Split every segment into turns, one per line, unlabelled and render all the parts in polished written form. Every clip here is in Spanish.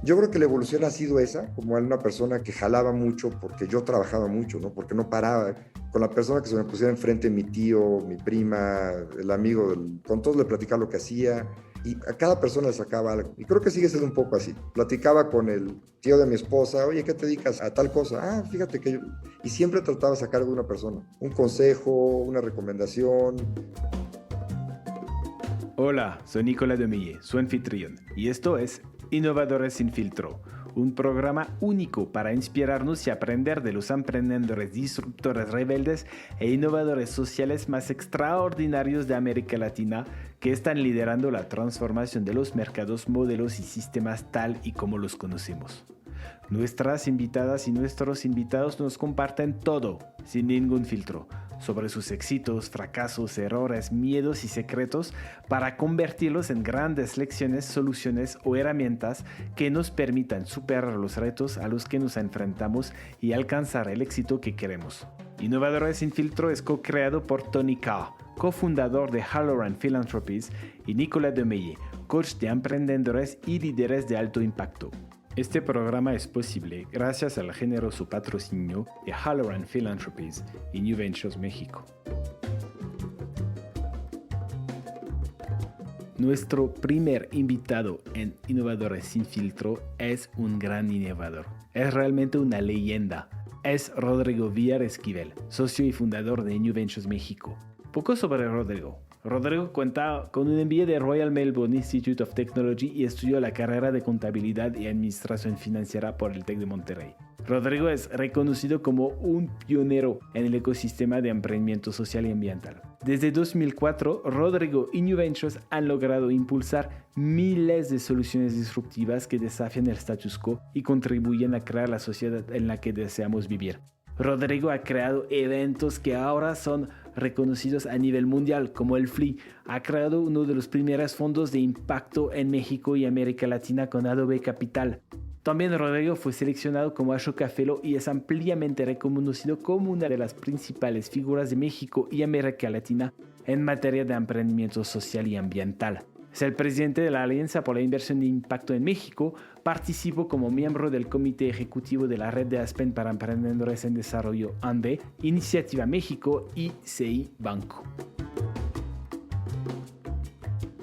Yo creo que la evolución ha sido esa, como una persona que jalaba mucho porque yo trabajaba mucho, ¿no? Porque no paraba. Con la persona que se me pusiera enfrente, mi tío, mi prima, el amigo, con todos le platicaba lo que hacía y a cada persona le sacaba algo. Y creo que sigue siendo un poco así. Platicaba con el tío de mi esposa, oye, ¿qué te dedicas a tal cosa? Ah, fíjate que yo... Y siempre trataba de sacar de una persona un consejo, una recomendación.
Hola, soy Nicolás Domille, su anfitrión, y esto es Innovadores sin filtro, un programa único para inspirarnos y aprender de los emprendedores disruptores rebeldes e innovadores sociales más extraordinarios de América Latina que están liderando la transformación de los mercados, modelos y sistemas tal y como los conocemos. Nuestras invitadas y nuestros invitados nos comparten todo, sin ningún filtro, sobre sus éxitos, fracasos, errores, miedos y secretos para convertirlos en grandes lecciones, soluciones o herramientas que nos permitan superar los retos a los que nos enfrentamos y alcanzar el éxito que queremos. Innovadores sin filtro es co-creado por Tony Carr, cofundador de Halloran Philanthropies, y Nicolas Demeye, coach de emprendedores y líderes de alto impacto. Este programa es posible gracias al generoso patrocinio de Halloran Philanthropies y New Ventures México. Nuestro primer invitado en Innovadores sin filtro es un gran innovador. Es realmente una leyenda. Es Rodrigo Villar Esquivel, socio y fundador de New Ventures México. Poco sobre Rodrigo. Rodrigo cuenta con un MBA de Royal Melbourne Institute of Technology y estudió la carrera de Contabilidad y Administración Financiera por el TEC de Monterrey. Rodrigo es reconocido como un pionero en el ecosistema de emprendimiento social y ambiental. Desde 2004, Rodrigo y New Ventures han logrado impulsar miles de soluciones disruptivas que desafían el status quo y contribuyen a crear la sociedad en la que deseamos vivir. Rodrigo ha creado eventos que ahora son reconocidos a nivel mundial, como el FLI. Ha creado uno de los primeros fondos de impacto en México y América Latina con Adobe Capital. También Rodrigo fue seleccionado como Ashoka Fellow y es ampliamente reconocido como una de las principales figuras de México y América Latina en materia de emprendimiento social y ambiental. Es el presidente de la Alianza por la Inversión de Impacto en México. Participó como miembro del comité ejecutivo de la Red de Aspen para Emprendedores en Desarrollo ANDE, Iniciativa México y CI Banco.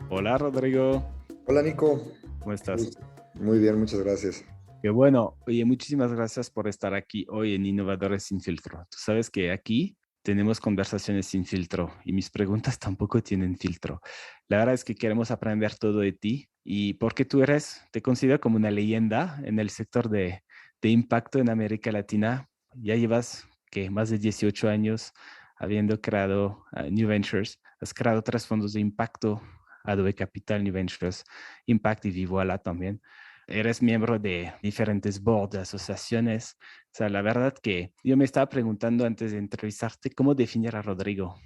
Hola Rodrigo,
Hola Nico.
¿cómo estás?
Muy bien, muchas gracias.
Qué bueno. Oye, muchísimas gracias por estar aquí hoy en Innovadores sin filtro. Tú sabes que aquí tenemos conversaciones sin filtro y mis preguntas tampoco tienen filtro. La verdad es que queremos aprender todo de ti y porque te considero como una leyenda en el sector de impacto en América Latina. Ya llevas que más de 18 años habiendo creado New Ventures. Has creado 3 fondos de impacto, Adobe Capital, New Ventures, Impact y Vivoala también. Eres miembro de diferentes boards, de asociaciones. O sea, la verdad que yo me estaba preguntando antes de entrevistarte cómo definir a Rodrigo.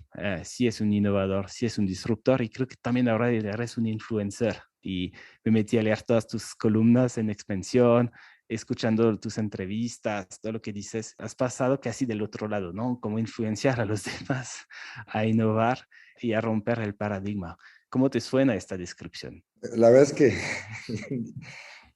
Si es un innovador, si es un disruptor y creo que también ahora eres un influencer. Y me metí a leer todas tus columnas en expansión, escuchando tus entrevistas, todo lo que dices. Has pasado casi del otro lado, ¿no? Cómo influenciar a los demás a innovar y a romper el paradigma. ¿Cómo te suena esta descripción?
La verdad es que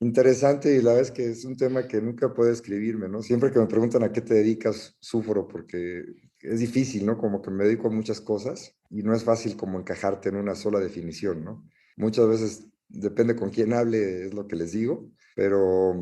interesante y la verdad es que es un tema que nunca puedo escribirme, ¿no? Siempre que me preguntan a qué te dedicas, sufro porque es difícil, ¿no? Como que me dedico a muchas cosas y no es fácil como encajarte en una sola definición, ¿no? Muchas veces depende con quién hable, es lo que les digo, pero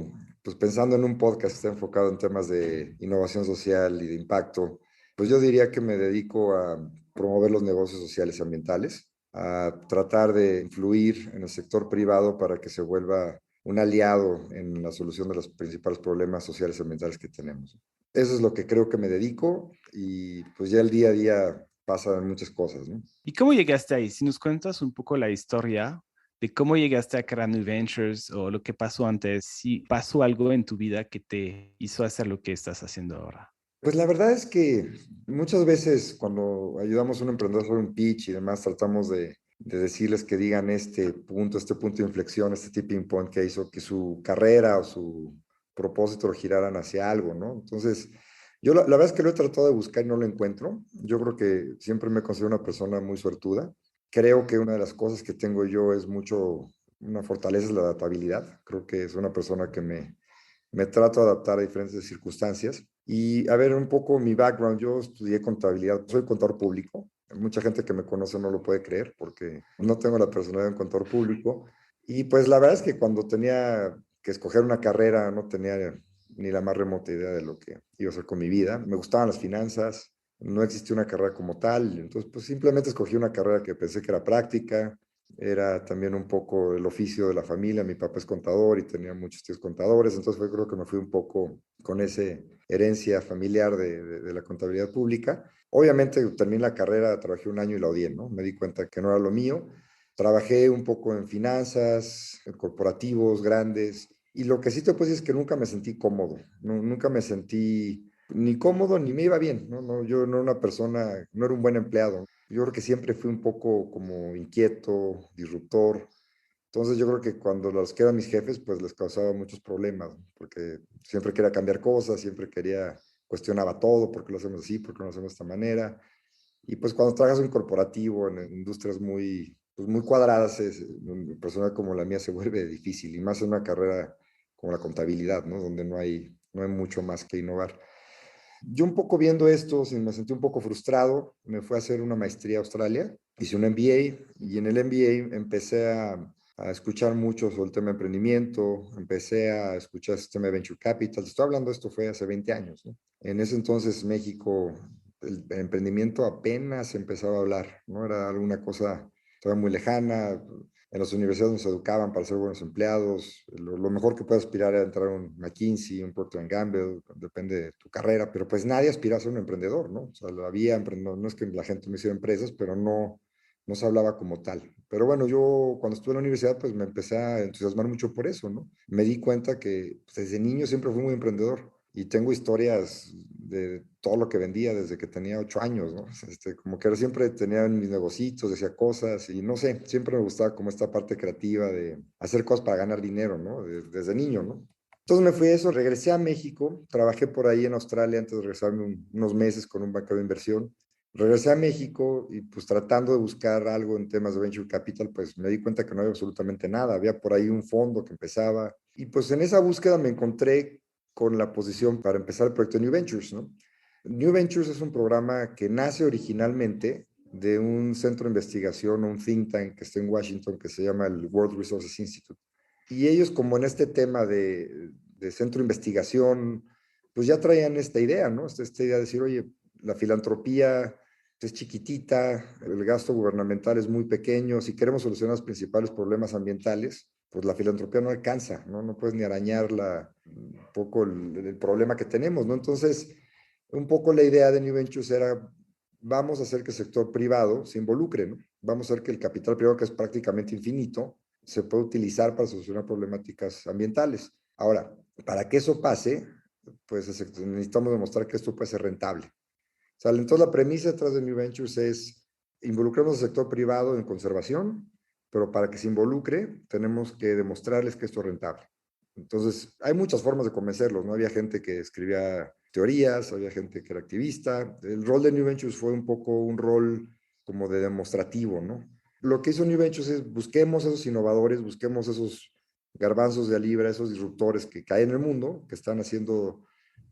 pues pensando en un podcast que está enfocado en temas de innovación social y de impacto, pues yo diría que me dedico a promover los negocios sociales y ambientales, a tratar de influir en el sector privado para que se vuelva un aliado en la solución de los principales problemas sociales y ambientales que tenemos. Eso es lo que creo que me dedico y pues ya el día a día pasan muchas cosas, ¿no?
¿Y cómo llegaste ahí? Si nos cuentas un poco la historia de cómo llegaste a crear New Ventures o lo que pasó antes, si pasó algo en tu vida que te hizo hacer lo que estás haciendo ahora.
Pues la verdad es que muchas veces cuando ayudamos a un emprendedor a hacer un pitch y demás, tratamos de decirles que digan este punto de inflexión, este tipping point que hizo que su carrera o su propósito giraran hacia algo, ¿no? Entonces, yo la verdad es que lo he tratado de buscar y no lo encuentro. Yo creo que siempre me considero una persona muy suertuda. Creo que una de las cosas que tengo yo es mucho una fortaleza es la adaptabilidad. Creo que es una persona que me trato de adaptar a diferentes circunstancias. Y a ver, un poco mi background, yo estudié contabilidad, soy contador público. Mucha gente que me conoce no lo puede creer porque no tengo la personalidad de un contador público. Y pues la verdad es que cuando tenía que escoger una carrera no tenía ni la más remota idea de lo que iba a hacer con mi vida. Me gustaban las finanzas, no existía una carrera como tal, entonces pues simplemente escogí una carrera que pensé que era práctica, era también un poco el oficio de la familia. Mi papá es contador y tenía muchos tíos contadores, entonces creo que me fui un poco con esa herencia familiar de la contabilidad pública. Obviamente terminé la carrera, trabajé un año y la odié, ¿no? Me di cuenta que no era lo mío. Trabajé un poco en finanzas, en corporativos grandes, y lo que sí te puedo decir es que nunca me sentí cómodo, no, nunca me sentí ni cómodo ni me iba bien, ¿no? No, yo no era una persona, no era un buen empleado. Yo creo que siempre fui un poco como inquieto, disruptor. Entonces yo creo que cuando los que eran mis jefes, pues les causaba muchos problemas, ¿no? Porque siempre quería cambiar cosas, siempre quería, cuestionaba todo, ¿por qué lo hacemos así? ¿Por qué no lo hacemos de esta manera? Y pues cuando trabajas en corporativo, en industrias muy, pues muy cuadradas, una persona como la mía se vuelve difícil, y más en una carrera como la contabilidad, ¿no? Donde no hay mucho más que innovar. Yo un poco viendo esto, sí, me sentí un poco frustrado, me fui a hacer una maestría a Australia, hice un MBA y en el MBA empecé a escuchar mucho sobre el tema de emprendimiento, empecé a escuchar el tema de Venture Capital. Estoy hablando, esto fue hace 20 años, ¿no? En ese entonces México, el emprendimiento apenas empezaba a hablar, ¿no? Era alguna cosa todavía muy lejana. En las universidades nos educaban para ser buenos empleados. Lo mejor que puedes aspirar era entrar a un McKinsey, un Procter Gamble, depende de tu carrera, pero pues nadie aspira a ser un emprendedor, ¿no? O sea, no es que la gente no hiciera empresas, pero no se hablaba como tal. Pero bueno, yo cuando estuve en la universidad, pues me empecé a entusiasmar mucho por eso, ¿no? Me di cuenta que pues, desde niño siempre fui muy emprendedor y tengo historias de todo lo que vendía desde que tenía 8 años, ¿no? Como que siempre tenía mis negocios, decía cosas y no sé, siempre me gustaba como esta parte creativa de hacer cosas para ganar dinero, ¿no? Desde niño, ¿no? Entonces me fui a eso, regresé a México, trabajé por ahí en Australia antes de regresarme unos meses con un banco de inversión. Regresé a México y pues tratando de buscar algo en temas de venture capital, pues me di cuenta que no había absolutamente nada. Había por ahí un fondo que empezaba y pues en esa búsqueda me encontré con la posición para empezar el proyecto New Ventures, ¿no? New Ventures es un programa que nace originalmente de un centro de investigación o un think tank que está en Washington que se llama el World Resources Institute. Y ellos, como en este tema de centro de investigación, pues ya traían esta idea, ¿no? Esta idea de decir, oye, la filantropía es chiquitita, el gasto gubernamental es muy pequeño, si queremos solucionar los principales problemas ambientales, pues la filantropía no alcanza, ¿no? No puedes ni arañar un poco el problema que tenemos, ¿no? Entonces, un poco la idea de New Ventures era, vamos a hacer que el sector privado se involucre, ¿no? Vamos a hacer que el capital privado, que es prácticamente infinito, se pueda utilizar para solucionar problemáticas ambientales. Ahora, para que eso pase, pues necesitamos demostrar que esto puede ser rentable. ¿Sale? Entonces, la premisa detrás de New Ventures es involucremos al sector privado en conservación, pero para que se involucre, tenemos que demostrarles que esto es rentable. Entonces, hay muchas formas de convencerlos, ¿no? Había gente que escribía teorías, había gente que era activista. El rol de New Ventures fue un poco un rol como de demostrativo, ¿no? Lo que hizo New Ventures es busquemos esos innovadores, busquemos esos garbanzos de a libra, esos disruptores que caen en el mundo, que están haciendo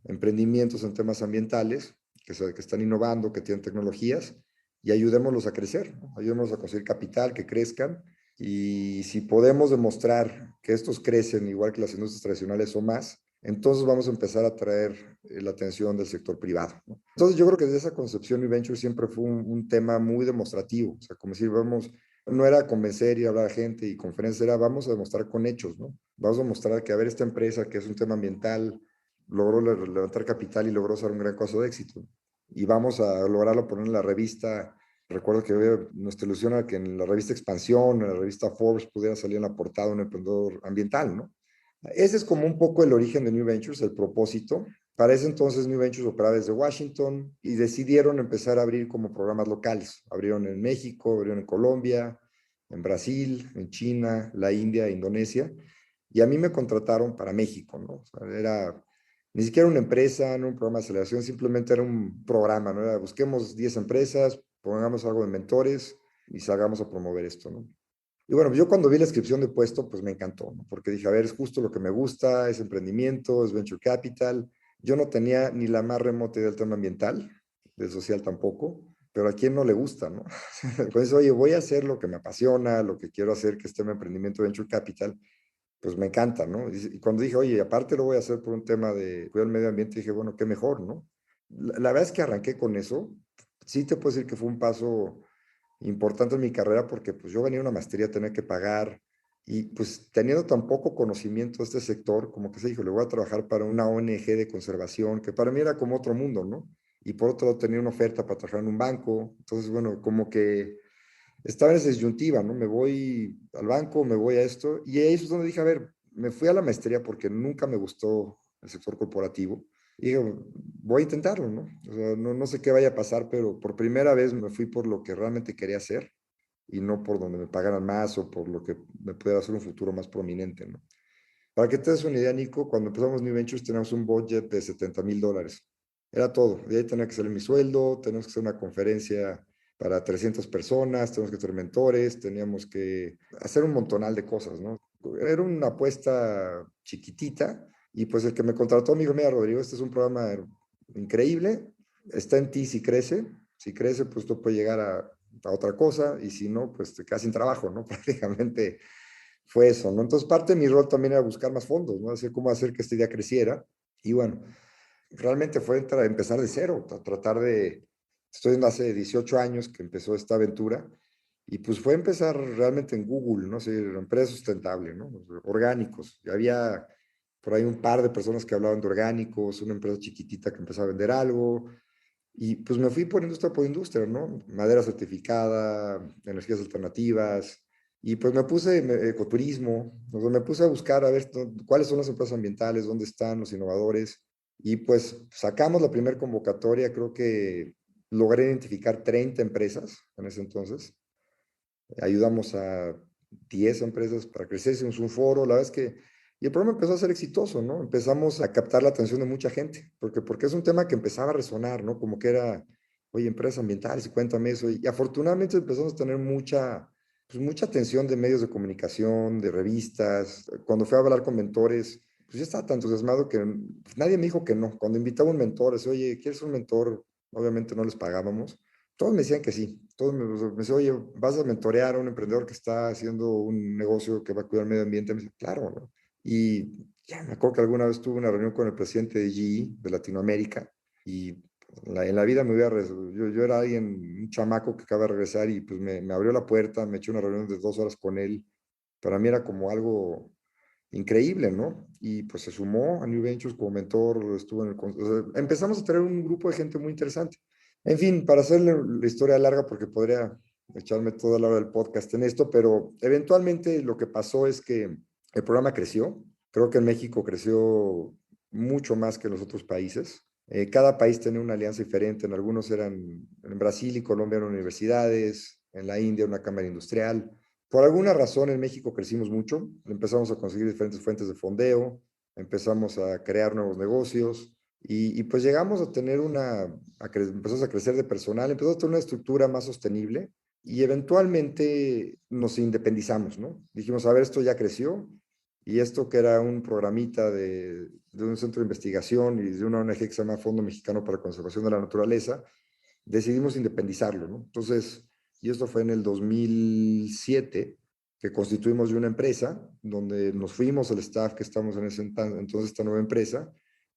emprendimientos en temas ambientales, que están innovando, que tienen tecnologías, y ayudémoslos a crecer, ¿no? Ayudémoslos a conseguir capital, que crezcan, y si podemos demostrar que estos crecen igual que las industrias tradicionales o más, entonces vamos a empezar a atraer la atención del sector privado, ¿no? Entonces yo creo que desde esa concepción New Venture siempre fue un tema muy demostrativo, o sea, como si vamos, no era convencer y hablar a gente y conferencias, era vamos a demostrar con hechos, ¿no? Vamos a demostrar que a ver esta empresa que es un tema ambiental, logró levantar capital y logró ser un gran caso de éxito. Y vamos a lograrlo poner en la revista. Recuerdo que nuestra ilusión era que en la revista Expansión, en la revista Forbes, pudiera salir en la portada un emprendedor ambiental, ¿no? Ese es como un poco el origen de New Ventures, el propósito. Para ese entonces New Ventures operaba desde Washington y decidieron empezar a abrir como programas locales. Abrieron en México, abrieron en Colombia, en Brasil, en China, la India, Indonesia. Y a mí me contrataron para México, ¿no? O sea, era ni siquiera una empresa, no un programa de aceleración, simplemente era un programa, ¿no? Era busquemos 10 empresas, pongamos algo de mentores y salgamos a promover esto, ¿no? Y bueno, yo cuando vi la descripción de puesto, pues me encantó, ¿no? Porque dije, a ver, es justo lo que me gusta, es emprendimiento, es venture capital. Yo no tenía ni la más remota idea del tema ambiental, del social tampoco, pero a quién no le gusta, ¿no? Pues, oye, voy a hacer lo que me apasiona, lo que quiero hacer, que es tema emprendimiento venture capital, pues me encanta, ¿no? Y cuando dije, oye, aparte lo voy a hacer por un tema de cuidar el medio ambiente, dije, bueno, qué mejor, ¿no? La verdad es que arranqué con eso. Sí te puedo decir que fue un paso importante en mi carrera porque pues yo venía de una maestría, tenía que pagar y pues teniendo tan poco conocimiento de este sector, como que se dijo, le voy a trabajar para una ONG de conservación, que para mí era como otro mundo, ¿no? Y por otro lado tenía una oferta para trabajar en un banco, entonces bueno, como que estaba en esa disyuntiva, ¿no? Me voy al banco, me voy a esto, y ahí es donde dije, a ver, me fui a la maestría porque nunca me gustó el sector corporativo, y dije, voy a intentarlo, ¿no? O sea, no sé qué vaya a pasar, pero por primera vez me fui por lo que realmente quería hacer, y no por donde me pagaran más o por lo que me pudiera hacer un futuro más prominente, ¿no? Para que te des una idea, Nico, cuando empezamos New Ventures teníamos un budget de $70,000. Era todo. De ahí tenía que salir mi sueldo, teníamos que hacer una conferencia para 300 personas, teníamos que tener mentores, teníamos que hacer un montonal de cosas, ¿no? Era una apuesta chiquitita y pues el que me contrató me dijo, mira, Rodrigo, este es un programa increíble, está en ti si crece. Si crece, pues tú puedes llegar a otra cosa y si no, pues te quedas sin trabajo, ¿no? Prácticamente fue eso, ¿no? Entonces, parte de mi rol también era buscar más fondos, ¿no? Hacer cómo hacer que esta idea creciera. Y bueno, realmente fue empezar de cero, tratar de, estoy en hace 18 años que empezó esta aventura, y pues fue empezar realmente en Google, ¿no? Sí, empresa sustentable, ¿no? Orgánicos. Y había por ahí un par de personas que hablaban de orgánicos, una empresa chiquitita que empezaba a vender algo, y pues me fui por industria por industria, ¿no? Madera certificada, energías alternativas, y pues me puse ecoturismo, o sea, me puse a buscar a ver cuáles son las empresas ambientales, dónde están los innovadores, y pues sacamos la primera convocatoria, creo que logré identificar 30 empresas en ese entonces, ayudamos a 10 empresas para crecer, hicimos un foro, la verdad es que, y el programa empezó a ser exitoso, ¿no? Empezamos a captar la atención de mucha gente, porque es un tema que empezaba a resonar, ¿no? Como que era, oye, empresas ambientales, y cuéntame eso, y afortunadamente empezamos a tener mucha atención de medios de comunicación, de revistas, cuando fui a hablar con mentores, pues yo estaba tan entusiasmado que pues, nadie me dijo que no, cuando invitaba a un mentor, decía, oye, ¿quieres un mentor? Obviamente no les pagábamos, todos me decían que sí. Todos me decían, oye, vas a mentorear a un emprendedor que está haciendo un negocio que va a cuidar el medio ambiente. Me decían, claro, ¿no? Y ya me acuerdo que alguna vez tuve una reunión con el presidente de GE de Latinoamérica y en la vida me hubiera, yo era alguien, un chamaco que acaba de regresar y pues me abrió la puerta, me eché una reunión de 2 horas con él. Para mí era como algo increíble, ¿no? Y pues se sumó a New Ventures como mentor, estuvo en o sea, empezamos a tener un grupo de gente muy interesante. En fin, para hacerle la historia larga, porque podría echarme toda la hora del podcast en esto, pero eventualmente lo que pasó es que el programa creció. Creo que en México creció mucho más que en los otros países. Cada país tenía una alianza diferente. En algunos eran, en Brasil y Colombia eran universidades, en la India una cámara industrial. Por alguna razón en México crecimos mucho, empezamos a conseguir diferentes fuentes de fondeo, empezamos a crear nuevos negocios y pues llegamos a tener empezamos a crecer de personal, empezamos a tener una estructura más sostenible y eventualmente nos independizamos, ¿no? Dijimos, a ver, esto ya creció y esto que era un programita de un centro de investigación y de una ONG que se llama Fondo Mexicano para la Conservación de la Naturaleza, decidimos independizarlo, ¿no? Entonces, y esto fue en el 2007, que constituimos una empresa, donde nos fuimos el staff que estamos en ese entonces, esta nueva empresa,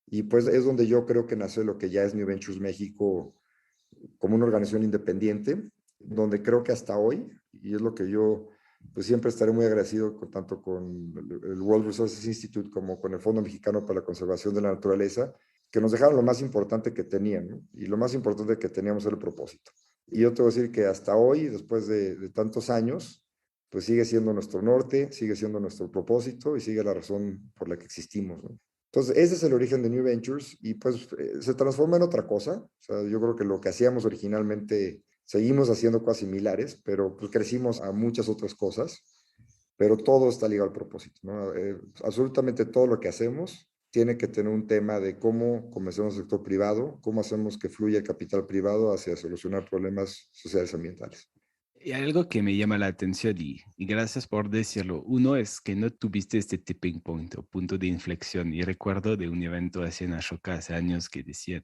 y pues es donde yo creo que nace lo que ya es New Ventures México como una organización independiente, donde creo que hasta hoy, y es lo que yo pues siempre estaré muy agradecido tanto con el World Resources Institute como con el Fondo Mexicano para la Conservación de la Naturaleza, que nos dejaron lo más importante que tenían, ¿no? Y lo más importante que teníamos era el propósito. Y yo te voy a decir que hasta hoy, después de tantos años, pues sigue siendo nuestro norte, sigue siendo nuestro propósito y sigue la razón por la que existimos, ¿no? Entonces, ese es el origen de New Ventures y pues se transforma en otra cosa. O sea, yo creo que lo que hacíamos originalmente, seguimos haciendo cosas similares, pero pues crecimos a muchas otras cosas, pero todo está ligado al propósito, ¿no? Absolutamente todo lo que hacemos tiene que tener un tema de cómo convencemos al sector privado, cómo hacemos que fluya el capital privado hacia solucionar problemas sociales y ambientales.
Y algo que me llama la atención y gracias por decirlo. Uno es que no tuviste este tipping point o punto de inflexión. Y recuerdo de un evento hace en Ashoka hace años que decían,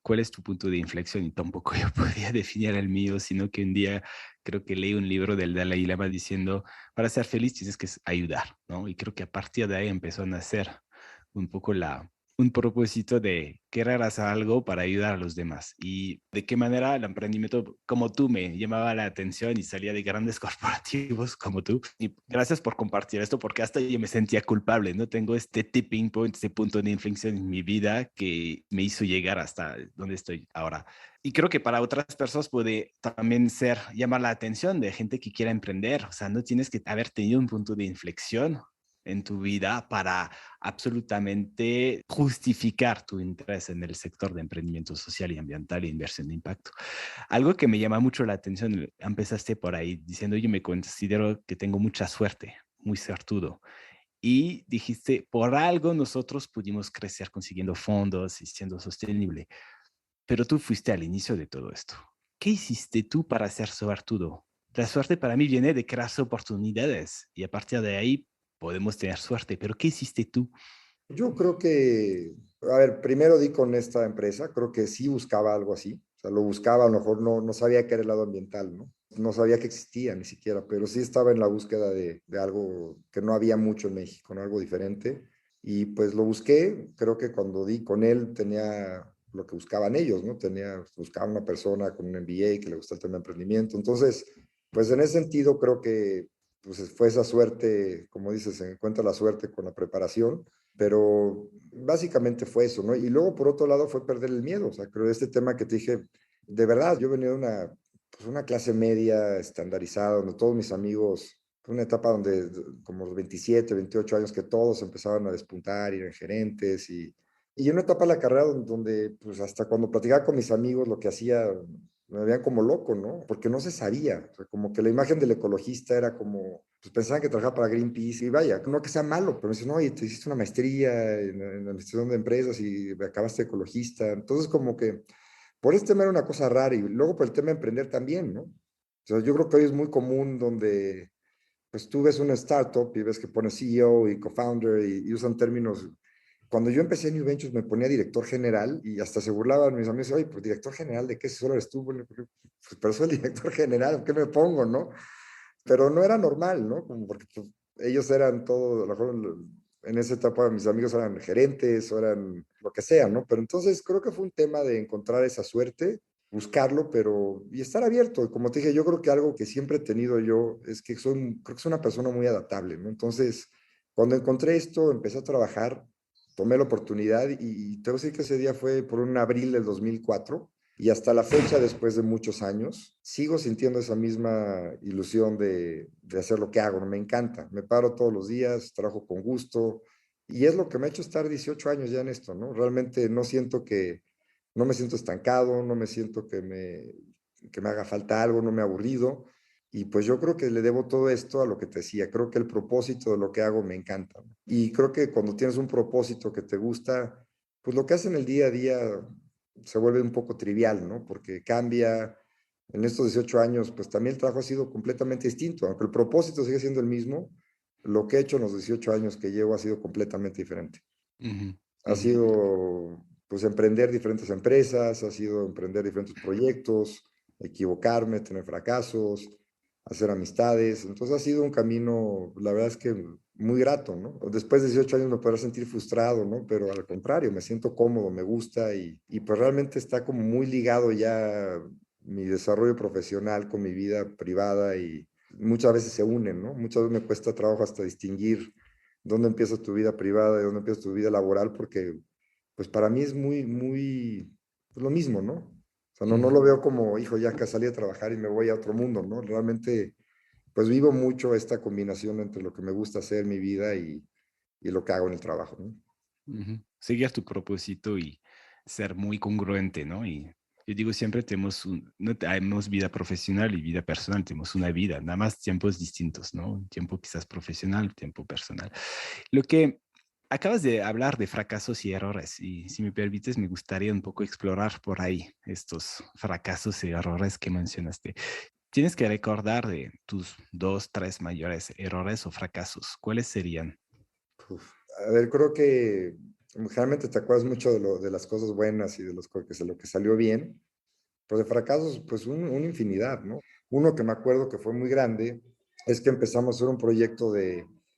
¿cuál es tu punto de inflexión? Y tampoco yo podía definir el mío, sino que un día creo que leí un libro del Dalai Lama diciendo, para ser feliz tienes que ayudar, ¿no? Y creo que a partir de ahí empezó a nacer un poco un propósito de querer hacer algo para ayudar a los demás. Y de qué manera el emprendimiento como tú me llamaba la atención y salía de grandes corporativos como tú. Y gracias por compartir esto porque hasta yo me sentía culpable, ¿no? Tengo este tipping point, este punto de inflexión en mi vida que me hizo llegar hasta donde estoy ahora. Y creo que para otras personas puede también ser llamar la atención de gente que quiera emprender. O sea, no tienes que haber tenido un punto de inflexión en tu vida para absolutamente justificar tu interés en el sector de emprendimiento social y ambiental e inversión de impacto. Algo que me llama mucho la atención, empezaste por ahí diciendo, yo me considero que tengo mucha suerte, muy suertudo. Y dijiste, por algo nosotros pudimos crecer consiguiendo fondos y siendo sostenible. Pero tú fuiste al inicio de todo esto. ¿Qué hiciste tú para ser suertudo? La suerte para mí viene de crear oportunidades y a partir de ahí podemos tener suerte, pero ¿qué hiciste tú?
Yo creo que, a ver, primero di con esta empresa, creo que sí buscaba algo así, o sea, lo buscaba, a lo mejor no sabía que era el lado ambiental, ¿no? No sabía que existía ni siquiera, pero sí estaba en la búsqueda de algo que no había mucho en México, ¿no? Algo diferente. Y pues lo busqué, creo que cuando di con él tenía lo que buscaban ellos, ¿no? Buscaba una persona con un MBA que le gusta el tema de emprendimiento. Entonces, pues en ese sentido creo que pues fue esa suerte, como dices, se encuentra la suerte con la preparación, pero básicamente fue eso, ¿no? Y luego, por otro lado, fue perder el miedo. O sea, creo que este tema que te dije, de verdad, yo venía de pues una clase media estandarizada, donde todos mis amigos, fue una etapa donde como los 27, 28 años que todos empezaban a despuntar y eran gerentes y una etapa de la carrera donde, pues hasta cuando platicaba con mis amigos lo que hacía, me veían como loco, ¿no? Porque no se sabía, o sea, como que la imagen del ecologista era como, pues pensaban que trabajaba para Greenpeace y vaya, no que sea malo, pero me dicen, no, y te hiciste una maestría en administración de empresas y acabaste de ecologista, entonces como que por este tema era una cosa rara y luego por el tema de emprender también, ¿no? O sea, yo creo que hoy es muy común donde, pues tú ves una startup y ves que pone CEO y co-founder y usan términos. Cuando yo empecé en New Ventures me ponía director general y hasta se burlaban mis amigos, oye, pues director general, ¿de qué solo eres tú? Bueno, pues, pero soy el director general, ¿qué me pongo, no? Pero no era normal, ¿no? Como porque pues, ellos eran todos, a lo mejor en esa etapa mis amigos eran gerentes o eran lo que sea, ¿no? Pero entonces creo que fue un tema de encontrar esa suerte, buscarlo, pero y estar abierto. Como te dije, yo creo que algo que siempre he tenido yo es que creo que soy una persona muy adaptable, ¿no? Entonces, cuando encontré esto, empecé a trabajar, tomé la oportunidad y te voy a decir que ese día fue por un abril del 2004 y hasta la fecha, después de muchos años, sigo sintiendo esa misma ilusión de hacer lo que hago. ¿No? Me encanta. Me paro todos los días, trabajo con gusto. Y es lo que me ha hecho estar 18 años ya en esto, ¿no? Realmente no me siento estancado, no me siento que me haga falta algo, no me he aburrido. Y pues yo creo que le debo todo esto a lo que te decía. Creo que el propósito de lo que hago me encanta. ¿No? Y creo que cuando tienes un propósito que te gusta, pues lo que haces en el día a día se vuelve un poco trivial, ¿no? Porque cambia. En estos 18 años, pues también el trabajo ha sido completamente distinto. Aunque el propósito sigue siendo el mismo, lo que he hecho en los 18 años que llevo ha sido completamente diferente.
Ujú,
Ha
ujú.
sido, pues, emprender diferentes empresas, ha sido emprender diferentes proyectos, equivocarme, tener fracasos, hacer amistades. Entonces ha sido un camino, la verdad es que muy grato, ¿no? Después de 18 años me podrás sentir frustrado, ¿no? Pero al contrario, me siento cómodo, me gusta y pues realmente está como muy ligado ya mi desarrollo profesional con mi vida privada y muchas veces se unen, ¿no? Muchas veces me cuesta trabajo hasta distinguir dónde empieza tu vida privada y dónde empieza tu vida laboral, porque pues para mí es pues, lo mismo, ¿no? O sea, no
Ujú.
lo veo como, hijo, ya que salí a trabajar y me voy a otro mundo, ¿no? Realmente, pues vivo mucho esta combinación entre lo que me gusta hacer, mi vida y lo que hago en el trabajo, ¿no?
Ujú. Seguir tu propósito y ser muy congruente, ¿no? Y yo digo siempre no tenemos vida profesional y vida personal, tenemos una vida, nada más tiempos distintos, ¿no? Un tiempo quizás profesional, tiempo personal. Lo que acabas de hablar de fracasos y errores, y si me permites, me gustaría un poco explorar por ahí estos fracasos y errores que mencionaste. Tienes que recordar de tus dos, tres mayores errores o fracasos. ¿Cuáles serían?
Uf. A ver, creo que generalmente te acuerdas mucho de las cosas buenas y de lo que salió bien, pero de fracasos, pues una infinidad, ¿no? Uno que me acuerdo que fue muy grande es que empezamos a hacer un proyecto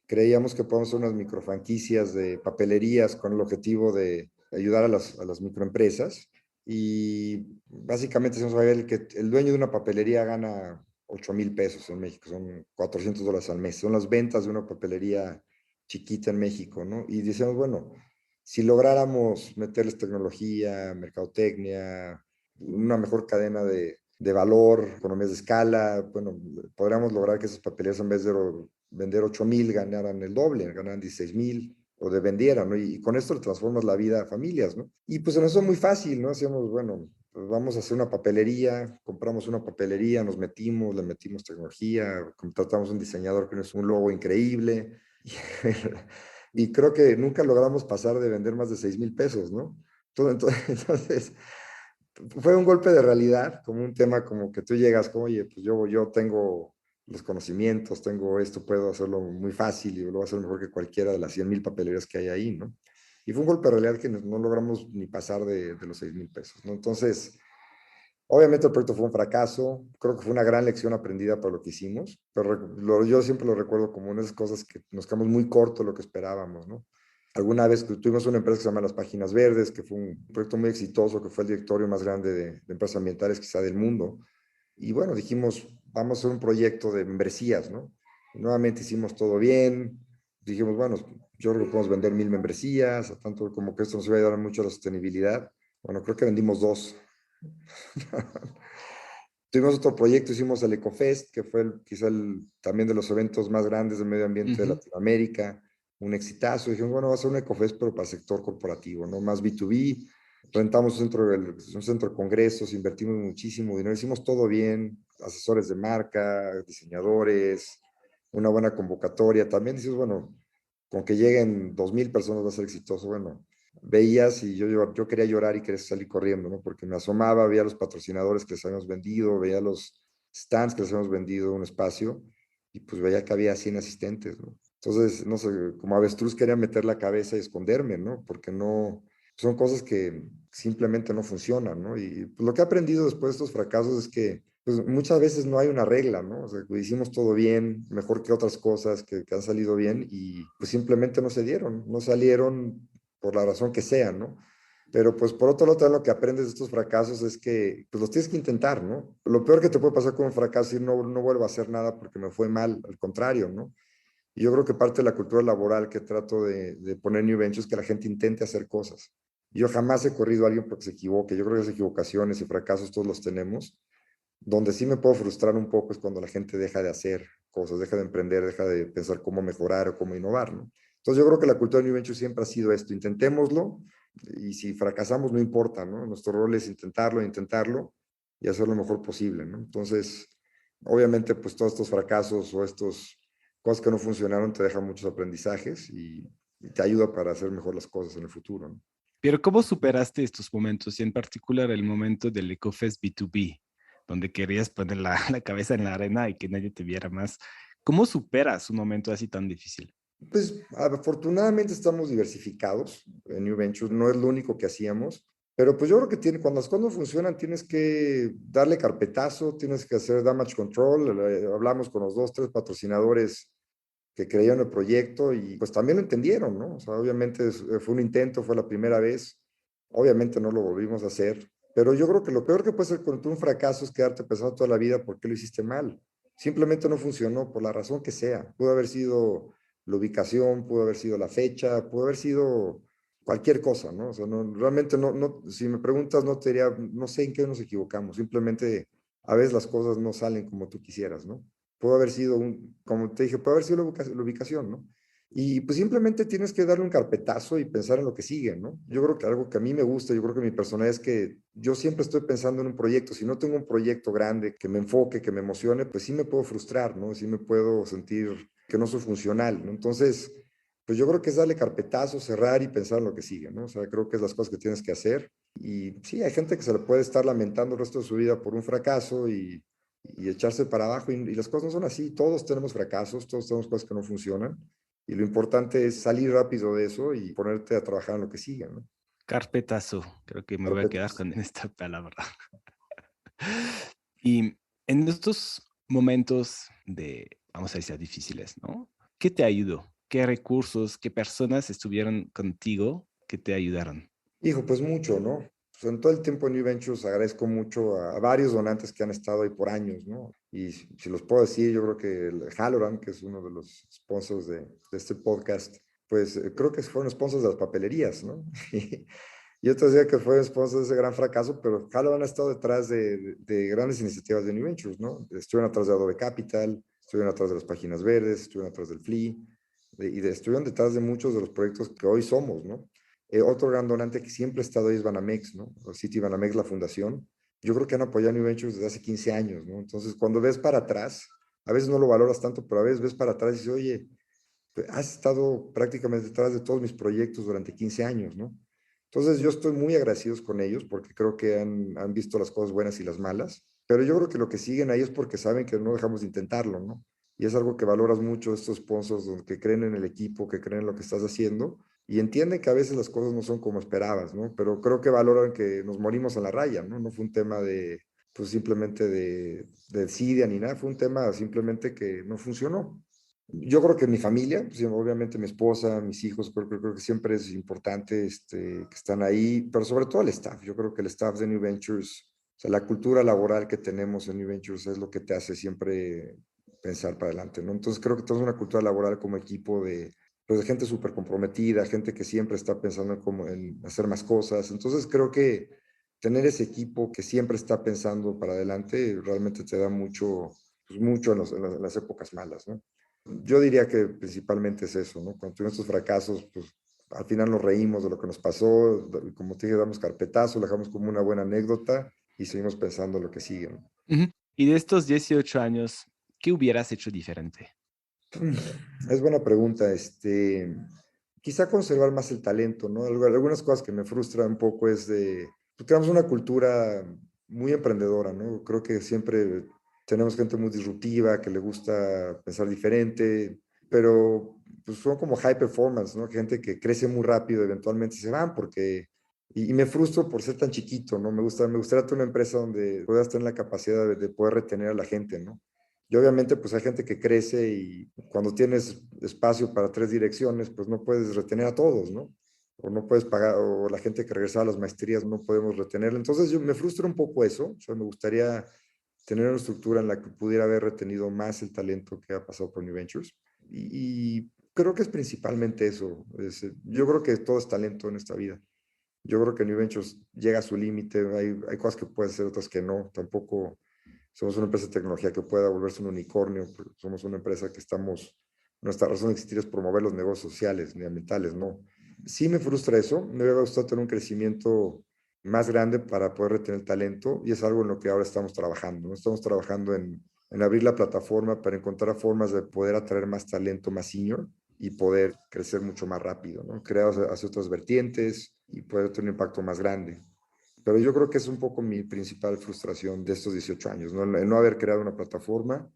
creíamos que podíamos hacer unas microfranquicias de papelerías con el objetivo de ayudar a las microempresas. Y básicamente se nos va a ver que el dueño de una papelería gana 8,000 pesos en México, son $400 al mes. Son las ventas de una papelería chiquita en México, ¿no? Y decíamos, bueno, si lográramos meterles tecnología, mercadotecnia, una mejor cadena de valor, economías de escala, bueno, podríamos lograr que esas papelerías en vez de vender 8,000 ganaran el doble, ganaran 16,000 o de vendieran, ¿no? Y con esto le transformas la vida a familias, ¿no? Y pues en eso es muy fácil, ¿no? Hacíamos, bueno, pues vamos a hacer una papelería, compramos una papelería, nos metimos, le metimos tecnología, contratamos un diseñador que nos hizo un logo increíble. Y creo que nunca logramos pasar de vender más de 6,000 pesos, ¿no? Entonces, fue un golpe de realidad, como un tema como que tú llegas como, oye, pues yo tengo los conocimientos, tengo esto, puedo hacerlo muy fácil y lo voy a hacer mejor que cualquiera de las 100,000 papelerías que hay ahí, ¿no? Y fue un golpe de realidad que no logramos ni pasar de los 6,000 pesos, ¿no? Entonces, obviamente el proyecto fue un fracaso, creo que fue una gran lección aprendida por lo que hicimos, pero yo siempre lo recuerdo como una de esas cosas que nos quedamos muy corto de lo que esperábamos, ¿no? Alguna vez tuvimos una empresa que se llama Las Páginas Verdes, que fue un proyecto muy exitoso, que fue el directorio más grande de empresas ambientales quizá del mundo. Y bueno, dijimos, vamos a hacer un proyecto de membresías, ¿no? Y nuevamente hicimos todo bien, dijimos, bueno, yo creo que podemos vender 1,000 membresías, a tanto como que esto nos iba a ayudar mucho a la sostenibilidad. Bueno, creo que vendimos dos. Tuvimos otro proyecto, hicimos el EcoFest, que fue quizá también de los eventos más grandes del medio ambiente de
Ujú.
Latinoamérica, un exitazo. Dijimos, bueno, va a ser un EcoFest, pero para el sector corporativo, ¿no? Más B2B. Rentamos un centro de congresos, invertimos muchísimo dinero, hicimos todo bien, asesores de marca, diseñadores, una buena convocatoria. También dices, bueno, con que lleguen 2,000 personas va a ser exitoso. Bueno, veías y yo quería llorar y quería salir corriendo, ¿no? Porque me asomaba, veía los patrocinadores que les habíamos vendido, veía los stands que les habíamos vendido un espacio y pues veía que había 100 asistentes, ¿no? Entonces, no sé, como avestruz quería meter la cabeza y esconderme, ¿no? Porque no, son cosas que simplemente no funcionan, ¿no? Y pues, lo que he aprendido después de estos fracasos es que pues, muchas veces no hay una regla, ¿no? O sea, que hicimos todo bien, mejor que otras cosas que han salido bien y pues simplemente no se dieron, no salieron por la razón que sea, ¿no? Pero pues por otro lado, también lo que aprendes de estos fracasos es que pues los tienes que intentar, ¿no? Lo peor que te puede pasar con un fracaso es decir, no vuelvo a hacer nada porque me fue mal, al contrario, ¿no? Y yo creo que parte de la cultura laboral que trato de poner en New Venture es que la gente intente hacer cosas. Yo jamás he corrido a alguien porque se equivoque. Yo creo que las equivocaciones y fracasos todos los tenemos. Donde sí me puedo frustrar un poco es cuando la gente deja de hacer cosas, deja de emprender, deja de pensar cómo mejorar o cómo innovar, ¿no? Entonces yo creo que la cultura de New Venture siempre ha sido esto, intentémoslo y si fracasamos no importa, ¿no? Nuestro rol es intentarlo y hacer lo mejor posible, ¿no? Entonces, obviamente, pues todos estos fracasos o estos cosas que no funcionaron te dejan muchos aprendizajes y te ayuda para hacer mejor las cosas en el futuro, ¿no?
Pero ¿cómo superaste estos momentos y en particular el momento del EcoFest B2B, donde querías poner la cabeza en la arena y que nadie te viera más? ¿Cómo superas un momento así tan difícil?
Pues afortunadamente estamos diversificados en New Ventures, no es lo único que hacíamos, pero pues yo creo que cuando las cosas no funcionan tienes que darle carpetazo, tienes que hacer damage control, hablamos con los dos, tres patrocinadores que creían el proyecto y pues también lo entendieron, ¿no? O sea, obviamente fue un intento, fue la primera vez, obviamente no lo volvimos a hacer, pero yo creo que lo peor que puede ser con un fracaso es quedarte pensando toda la vida por qué lo hiciste mal. Simplemente no funcionó por la razón que sea. Pudo haber sido la ubicación, pudo haber sido la fecha, pudo haber sido cualquier cosa, ¿no? O sea, realmente si me preguntas, no te diría, no sé en qué nos equivocamos, simplemente a veces las cosas no salen como tú quisieras, ¿no? Puede haber sido como te dije, puede haber sido la ubicación, ¿no? Y pues simplemente tienes que darle un carpetazo y pensar en lo que sigue, ¿no? Yo creo que algo que a mí me gusta, yo creo que mi personalidad es que yo siempre estoy pensando en un proyecto. Si no tengo un proyecto grande que me enfoque, que me emocione, pues sí me puedo frustrar, ¿no? Sí me puedo sentir que no soy funcional, ¿no? Entonces, pues yo creo que es darle carpetazo, cerrar y pensar en lo que sigue, ¿no? O sea, creo que es las cosas que tienes que hacer. Y sí, hay gente que se le puede estar lamentando el resto de su vida por un fracaso y y echarse para abajo. Y las cosas no son así. Todos tenemos fracasos, todos tenemos cosas que no funcionan. Y lo importante es salir rápido de eso y ponerte a trabajar en lo que sigue, ¿no?
Carpetazo, creo que me voy a quedar
Carpetas.
con esta palabra. Y en estos momentos de, vamos a decir, difíciles, ¿no? ¿Qué te ayudó? ¿Qué recursos, qué personas estuvieron contigo que te ayudaron?
Hijo, pues mucho, ¿no? Pues en todo el tiempo en New Ventures agradezco mucho a varios donantes que han estado ahí por años, ¿no? Y si los puedo decir, yo creo que el Halloran, que es uno de los sponsors de este podcast, pues creo que fueron sponsors de las papelerías, ¿no? Y yo te decía que fue sponsor de ese gran fracaso, pero Halloran ha estado detrás de grandes iniciativas de New Ventures, ¿no? Estuvieron atrás de Adobe Capital, estuvieron atrás de las Páginas Verdes, estuvieron atrás del FLI, estuvieron detrás de muchos de los proyectos que hoy somos, ¿no? Otro gran donante que siempre ha estado ahí es Banamex, ¿no? O City Banamex, la fundación. Yo creo que han apoyado a New Ventures desde hace 15 años, ¿no? Entonces, cuando ves para atrás, a veces no lo valoras tanto, pero a veces ves para atrás y dices, oye, pues, has estado prácticamente detrás de todos mis proyectos durante 15 años, ¿no? Entonces, yo estoy muy agradecido con ellos porque creo que han visto las cosas buenas y las malas, pero yo creo que lo que siguen ahí es porque saben que no dejamos de intentarlo, ¿no? Y es algo que valoras mucho estos sponsors que creen en el equipo, que creen en lo que estás haciendo y entienden que a veces las cosas no son como esperabas, ¿no? Pero creo que valoran que nos morimos en la raya, ¿no? No fue un tema de, pues simplemente de desidia ni nada, fue un tema simplemente que no funcionó. Yo creo que mi familia, pues, obviamente mi esposa, mis hijos, creo que siempre es importante que están ahí, pero sobre todo el staff. Yo creo que el staff de New Ventures, o sea, la cultura laboral que tenemos en New Ventures es lo que te hace siempre pensar para adelante, ¿no? Entonces creo que tenemos una cultura laboral como equipo pues, de gente súper comprometida, gente que siempre está pensando en hacer más cosas. Entonces creo que tener ese equipo que siempre está pensando para adelante realmente te da mucho, pues mucho en las épocas malas, ¿no? Yo diría que principalmente es eso, ¿no? Cuando tuvimos estos fracasos, pues al final nos reímos de lo que nos pasó, como te dije, damos carpetazo, lo dejamos como una buena anécdota y seguimos pensando en lo que sigue, ¿no?
Ujú. Y de estos 18 años, ¿qué hubieras hecho diferente?
Es buena pregunta, quizá conservar más el talento, ¿no? Algunas cosas que me frustran un poco es pues, tenemos una cultura muy emprendedora, ¿no? Creo que siempre tenemos gente muy disruptiva, que le gusta pensar diferente, pero pues son como high performance, ¿no? Gente que crece muy rápido, eventualmente se van porque, y me frustro por ser tan chiquito, ¿no? Me gustaría tener una empresa donde puedas tener la capacidad de poder retener a la gente, ¿no? Y obviamente, pues hay gente que crece y cuando tienes espacio para tres direcciones, pues no puedes retener a todos, ¿no? O no puedes pagar, o la gente que regresaba a las maestrías no podemos retenerla. Entonces, yo me frustra un poco eso. O sea, me gustaría tener una estructura en la que pudiera haber retenido más el talento que ha pasado por New Ventures. Y creo que es principalmente eso. Yo creo que todo es talento en esta vida. Yo creo que New Ventures llega a su límite. Hay cosas que pueden ser, otras que no. Tampoco somos una empresa de tecnología que pueda volverse un unicornio. Somos una empresa que nuestra razón de existir es promover los negocios sociales ni ambientales, ¿no? Sí me frustra eso. Me hubiera gustado tener un crecimiento más grande para poder retener talento y es algo en lo que ahora estamos trabajando, ¿no? Estamos trabajando en abrir la plataforma para encontrar formas de poder atraer más talento, más senior y poder crecer mucho más rápido, ¿no? Crear hacia otras vertientes y poder tener un impacto más grande. Pero yo creo que es un poco mi principal frustración de estos 18 años, ¿no? El no haber creado una plataforma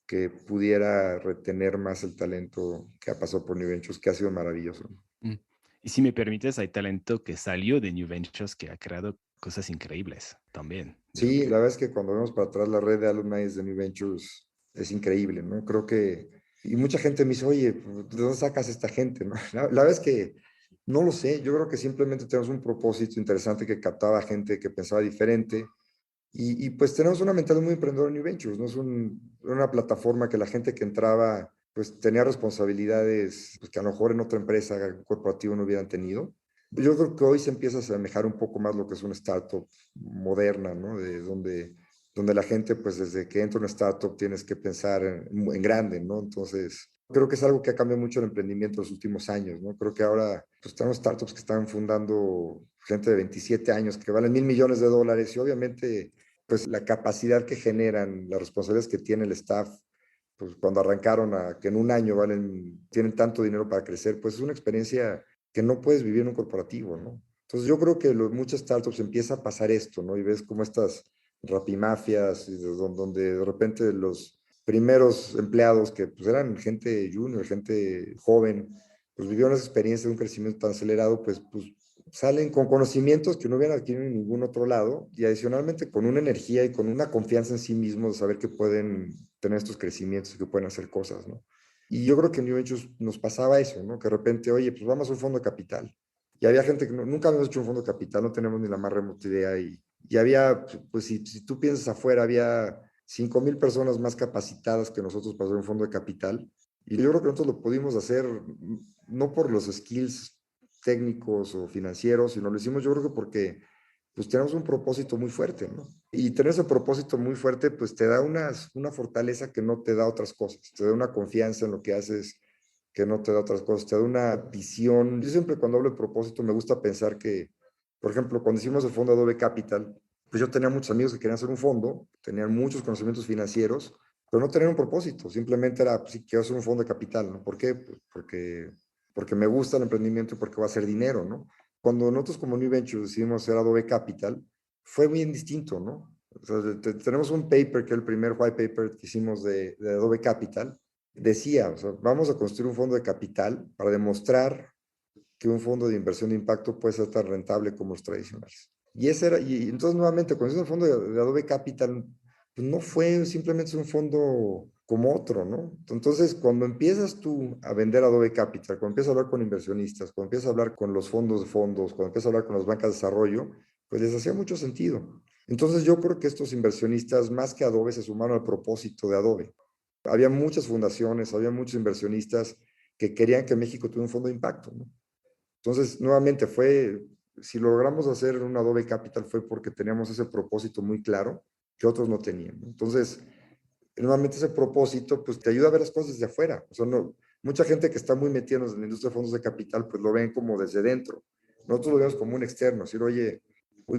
que pudiera retener más el talento que ha pasado por New Ventures, que ha sido maravilloso.
Mm. Y si me permites, hay talento que salió de New Ventures que ha creado cosas increíbles también.
Sí, la verdad es que cuando vemos para atrás la red de alumni de New Ventures es increíble, ¿no? Creo que, y mucha gente me dice, oye, ¿de dónde sacas esta gente, no? La verdad es que no lo sé, yo creo que simplemente tenemos un propósito interesante que captaba gente que pensaba diferente pues tenemos una mentalidad muy emprendedora en New Ventures, ¿no? Una plataforma que la gente que entraba pues tenía responsabilidades pues, que a lo mejor en otra empresa corporativa no hubieran tenido. Yo creo que hoy se empieza a asemejar un poco más lo que es una startup moderna, ¿no? Donde la gente pues desde que entra una startup tienes que pensar en grande, ¿no? Entonces creo que es algo que ha cambiado mucho el emprendimiento en los últimos años, ¿no? Creo que ahora pues tenemos startups que están fundando gente de 27 años que valen $1,000,000,000 y obviamente pues la capacidad que generan, las responsabilidades que tiene el staff, pues cuando arrancaron a que en un año tienen tanto dinero para crecer, pues es una experiencia que no puedes vivir en un corporativo, ¿no? Entonces yo creo que muchas startups empieza a pasar esto, ¿no? Y ves cómo estas rapimafias, donde de repente los primeros empleados que pues, eran gente junior, gente joven, pues vivieron esa experiencia de un crecimiento tan acelerado, pues salen con conocimientos que no hubieran adquirido en ningún otro lado y adicionalmente con una energía y con una confianza en sí mismos de saber que pueden tener estos crecimientos y que pueden hacer cosas, ¿no? Y yo creo que en New Ventures nos pasaba eso, ¿no? Que de repente, oye, pues vamos a un fondo de capital. Y había gente que nunca habíamos hecho un fondo de capital, no tenemos ni la más remota idea. Y había, pues si tú piensas afuera, había 5,000 personas más capacitadas que nosotros para hacer un fondo de capital. Y yo creo que nosotros lo pudimos hacer no por los skills técnicos o financieros, sino lo hicimos yo creo que porque pues tenemos un propósito muy fuerte, ¿no? Y tener ese propósito muy fuerte, pues te da una fortaleza que no te da otras cosas, te da una confianza en lo que haces que no te da otras cosas, te da una visión. Yo siempre cuando hablo de propósito me gusta pensar que, por ejemplo, cuando hicimos el fondo Adobe Capital, pues yo tenía muchos amigos que querían hacer un fondo, tenían muchos conocimientos financieros, pero no tenían un propósito, simplemente era, pues sí, quiero hacer un fondo de capital, ¿no? ¿Por qué? Pues porque me gusta el emprendimiento y porque va a ser dinero, ¿no? Cuando nosotros como New Ventures decidimos hacer Adobe Capital, fue bien distinto, ¿no? O sea, tenemos un paper, que es el primer white paper que hicimos de Adobe Capital, decía, o sea, vamos a construir un fondo de capital para demostrar que un fondo de inversión de impacto puede ser tan rentable como los tradicionales. Y ese era, y entonces nuevamente, cuando hicimos el fondo de Adobe Capital, pues no fue simplemente un fondo como otro, ¿no? Entonces, cuando empiezas tú a vender Adobe Capital, cuando empiezas a hablar con inversionistas, cuando empiezas a hablar con los fondos de fondos, cuando empiezas a hablar con las bancas de desarrollo, pues les hacía mucho sentido. Entonces, yo creo que estos inversionistas, más que Adobe, se sumaron al propósito de Adobe. Había muchas fundaciones, había muchos inversionistas que querían que México tuviera un fondo de impacto, ¿no? Entonces, nuevamente si logramos hacer un Adobe Capital fue porque teníamos ese propósito muy claro que otros no tenían, ¿no? Entonces, nuevamente ese propósito, pues te ayuda a ver las cosas desde afuera. O sea, no, mucha gente que está muy metida en la industria de fondos de capital, pues lo ven como desde dentro. Nosotros lo vemos como un externo, decir, oye,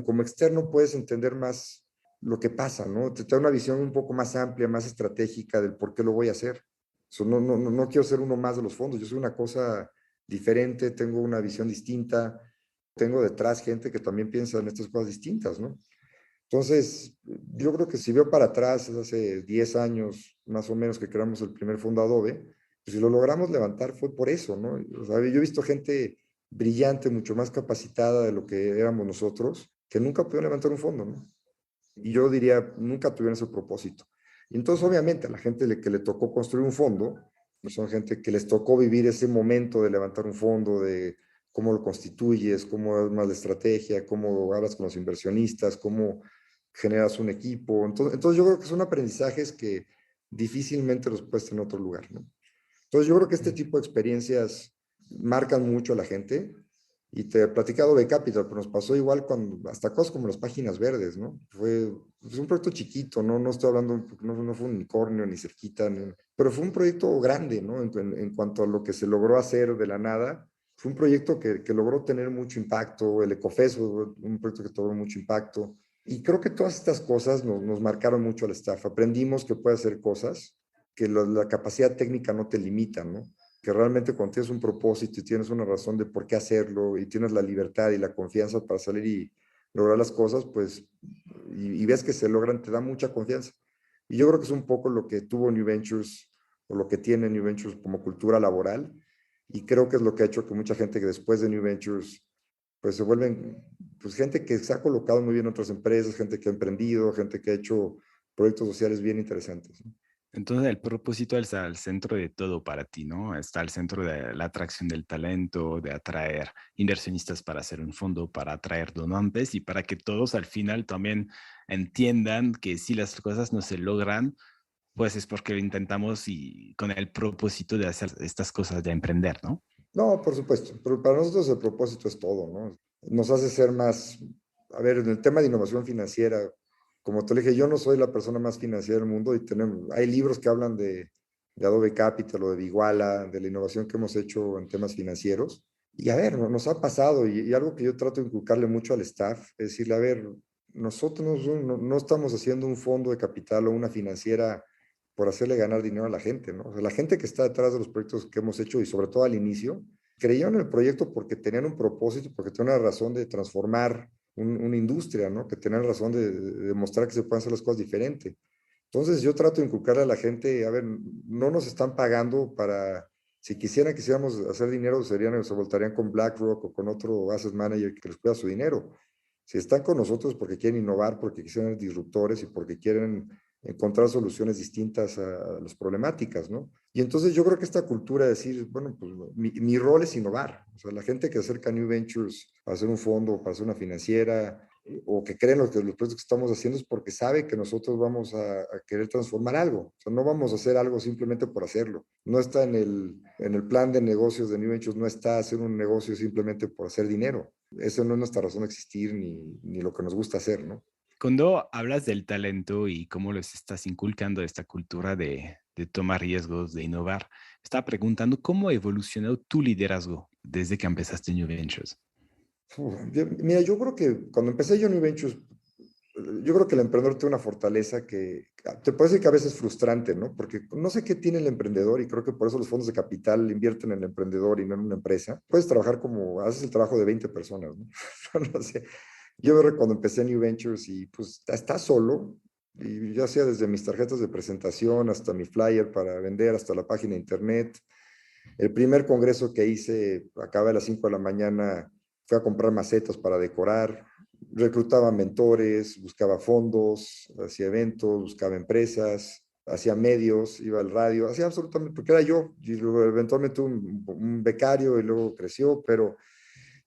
como externo puedes entender más lo que pasa, ¿no? Te da una visión un poco más amplia, más estratégica del por qué lo voy a hacer. No quiero ser uno más de los fondos, yo soy una cosa diferente, tengo una visión distinta, tengo detrás gente que también piensa en estas cosas distintas, ¿no? Entonces, yo creo que si veo para atrás, hace 10 años más o menos que creamos el primer fondo Adobe, pues si lo logramos levantar fue por eso, ¿no? O sea, yo he visto gente brillante, mucho más capacitada de lo que éramos nosotros, que nunca pudieron levantar un fondo, ¿no? Y yo diría, nunca tuvieron ese propósito. Y entonces, obviamente, a la gente que le tocó construir un fondo, pues son gente que les tocó vivir ese momento de levantar un fondo, de cómo lo constituyes, cómo armas la estrategia, cómo hablas con los inversionistas, cómo generas un equipo. Entonces yo creo que son aprendizajes que difícilmente los puedes tener en otro lugar, ¿no? Entonces yo creo que este tipo de experiencias marcan mucho a la gente. Y te he platicado de Capital, pero nos pasó igual con hasta cosas como las páginas verdes, ¿no? Fue un proyecto chiquito, ¿no? No estoy hablando, no fue un unicornio ni cerquita, pero fue un proyecto grande, ¿no? En cuanto a lo que se logró hacer de la nada, fue un proyecto que logró tener mucho impacto. El Ecofes fue un proyecto que tuvo mucho impacto. Y creo que todas estas cosas nos marcaron mucho al staff. Aprendimos que puede hacer cosas, que la capacidad técnica no te limita, ¿no? Que realmente cuando tienes un propósito y tienes una razón de por qué hacerlo y tienes la libertad y la confianza para salir y lograr las cosas, pues, y ves que se logran, te da mucha confianza. Y yo creo que es un poco lo que tuvo New Ventures o lo que tiene New Ventures como cultura laboral, y creo que es lo que ha hecho que mucha gente que después de New Ventures, pues se vuelven, pues gente que se ha colocado muy bien en otras empresas, gente que ha emprendido, gente que ha hecho proyectos sociales bien interesantes, ¿no?
Entonces el propósito está al centro de todo para ti, ¿no? Está al centro de la atracción del talento, de atraer inversionistas para hacer un fondo, para atraer donantes y para que todos al final también entiendan que si las cosas no se logran, pues es porque lo intentamos y con el propósito de hacer estas cosas, de emprender, ¿no?
No, por supuesto, pero para nosotros el propósito es todo, ¿no? Nos hace ser más, a ver, en el tema de innovación financiera, como te dije, yo no soy la persona más financiera del mundo y hay libros que hablan de Adobe Capital o de Viguala, de la innovación que hemos hecho en temas financieros. Y a ver, nos ha pasado y algo que yo trato de inculcarle mucho al staff, es decirle, a ver, nosotros no estamos haciendo un fondo de capital o una financiera por hacerle ganar dinero a la gente, ¿no? O sea, la gente que está detrás de los proyectos que hemos hecho y sobre todo al inicio, creyeron en el proyecto porque tenían un propósito, porque tenían una razón de transformar una industria, ¿no? Que tener razón de mostrar que se pueden hacer las cosas diferente. Entonces yo trato de inculcarle a la gente, a ver, no nos están pagando para, si quisiéramos hacer dinero, se voltarían con BlackRock o con otro asset manager que les cuida su dinero. Si están con nosotros porque quieren innovar, porque quieren ser disruptores y porque quieren encontrar soluciones distintas a las problemáticas, ¿no? Y entonces yo creo que esta cultura de decir, bueno, pues mi rol es innovar. O sea, la gente que acerca a New Ventures para hacer un fondo, para hacer una financiera, o que creen los proyectos que estamos haciendo es porque sabe que nosotros vamos a querer transformar algo. O sea, no vamos a hacer algo simplemente por hacerlo. No está en el plan de negocios de New Ventures, no está hacer un negocio simplemente por hacer dinero. Eso no es nuestra razón de existir ni lo que nos gusta hacer, ¿no?
Cuando hablas del talento y cómo les estás inculcando esta cultura de tomar riesgos, de innovar, estaba preguntando cómo ha evolucionado tu liderazgo desde que empezaste New Ventures.
Mira, yo creo que cuando empecé yo New Ventures, yo creo que el emprendedor tiene una fortaleza que te puede decir que a veces es frustrante, ¿no? Porque no sé qué tiene el emprendedor y creo que por eso los fondos de capital invierten en el emprendedor y no en una empresa. Puedes trabajar como, haces el trabajo de 20 personas, ¿no? No sé. Yo recuerdo cuando empecé New Ventures y pues estás solo y yo hacía desde mis tarjetas de presentación hasta mi flyer para vender, hasta la página de internet. El primer congreso que hice, acaba a las 5 de la mañana, fue a comprar macetas para decorar, reclutaba mentores, buscaba fondos, hacía eventos, buscaba empresas, hacía medios, iba al radio, hacía absolutamente, porque era yo, y luego eventualmente un becario y luego creció, pero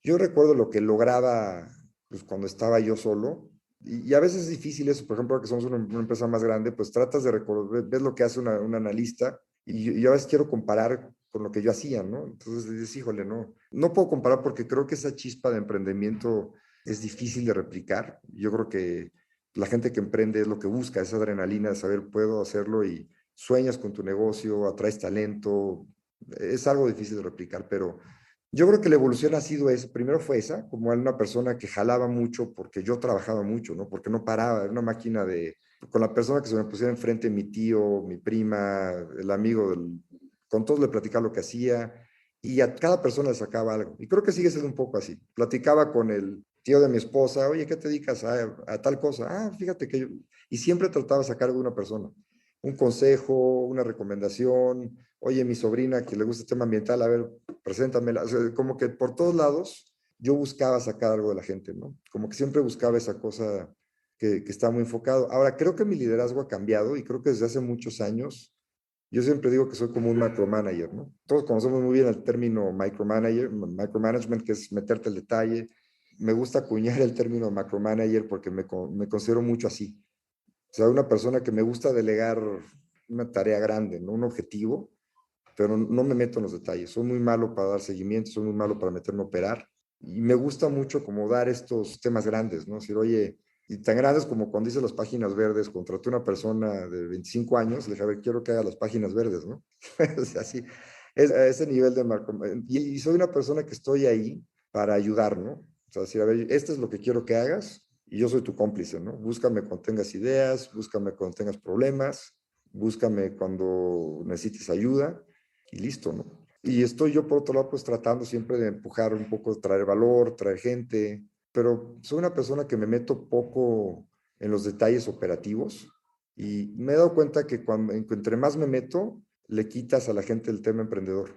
yo recuerdo lo que lograba pues, cuando estaba yo solo, y a veces es difícil eso, por ejemplo, que somos una empresa más grande, pues tratas de recordar, ves lo que hace un analista, y yo a veces quiero comparar con lo que yo hacía, ¿no? Entonces dices, híjole, no puedo comparar porque creo que esa chispa de emprendimiento es difícil de replicar. Yo creo que la gente que emprende es lo que busca, esa adrenalina de saber, puedo hacerlo y sueñas con tu negocio, atraes talento, es algo difícil de replicar, pero yo creo que la evolución ha sido esa. Primero fue esa, como una persona que jalaba mucho porque yo trabajaba mucho, ¿no? Porque no paraba, era una máquina con la persona que se me pusiera enfrente, mi tío, mi prima, el amigo, con todos le platicaba lo que hacía y a cada persona le sacaba algo. Y creo que sigue siendo un poco así. Platicaba con el tío de mi esposa, oye, ¿qué te dedicas a tal cosa? Ah, fíjate que yo... Y siempre trataba de sacar de una persona. Un consejo, una recomendación, oye, mi sobrina que le gusta el tema ambiental, a ver, preséntamela. O sea, como que por todos lados yo buscaba sacar algo de la gente, ¿no? Como que siempre buscaba esa cosa que está muy enfocado. Ahora, creo que mi liderazgo ha cambiado y creo que desde hace muchos años, yo siempre digo que soy como un micromanager, ¿no? Todos conocemos muy bien el término micromanagement, que es meterte el detalle. Me gusta acuñar el término macromanager porque me considero mucho así. O sea, una persona que me gusta delegar una tarea grande, ¿no? Un objetivo, pero no me meto en los detalles. Soy muy malo para dar seguimiento, soy muy malo para meterme a operar. Y me gusta mucho como dar estos temas grandes, ¿no? Decir, oye, y tan grandes como cuando hice las páginas verdes, contraté a una persona de 25 años, le dije, a ver, quiero que haga las páginas verdes, ¿no? O sea, así, a ese nivel de marco. Y soy una persona que estoy ahí para ayudar, ¿no? O sea, decir, a ver, esto es lo que quiero que hagas y yo soy tu cómplice, ¿no? Búscame cuando tengas ideas, búscame cuando tengas problemas, búscame cuando necesites ayuda y listo, ¿no? Y estoy yo por otro lado pues tratando siempre de empujar un poco, traer valor, traer gente, pero soy una persona que me meto poco en los detalles operativos y me he dado cuenta que entre más me meto, le quitas a la gente el tema emprendedor.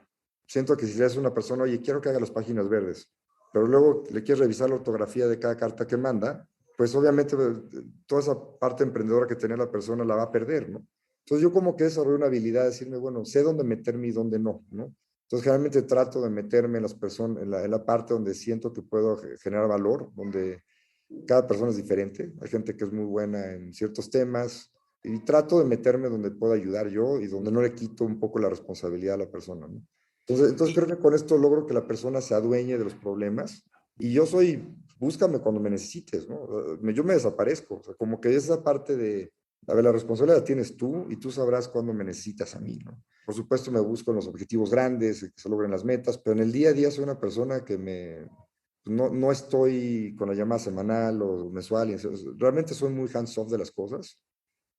Siento que si eres una persona, oye, quiero que haga las páginas verdes, pero luego le quieres revisar la ortografía de cada carta que manda, pues obviamente toda esa parte emprendedora que tenía la persona la va a perder, ¿no? Entonces yo como que desarrollé una habilidad de decirme, bueno, sé dónde meterme y dónde no, ¿no? Entonces generalmente trato de meterme en las personas, en la parte donde siento que puedo generar valor, donde cada persona es diferente. Hay gente que es muy buena en ciertos temas y trato de meterme donde puedo ayudar yo y donde no le quito un poco la responsabilidad a la persona, ¿no? Entonces creo que con esto logro que la persona se adueñe de los problemas y yo búscame cuando me necesites, ¿no? Yo me desaparezco, o sea, como que esa parte de, a ver, la responsabilidad la tienes tú y tú sabrás cuándo me necesitas a mí, ¿no? Por supuesto me busco en los objetivos grandes, que se logren las metas, pero en el día a día soy una persona que no estoy con la llamada semanal o mensual, realmente soy muy hands-off de las cosas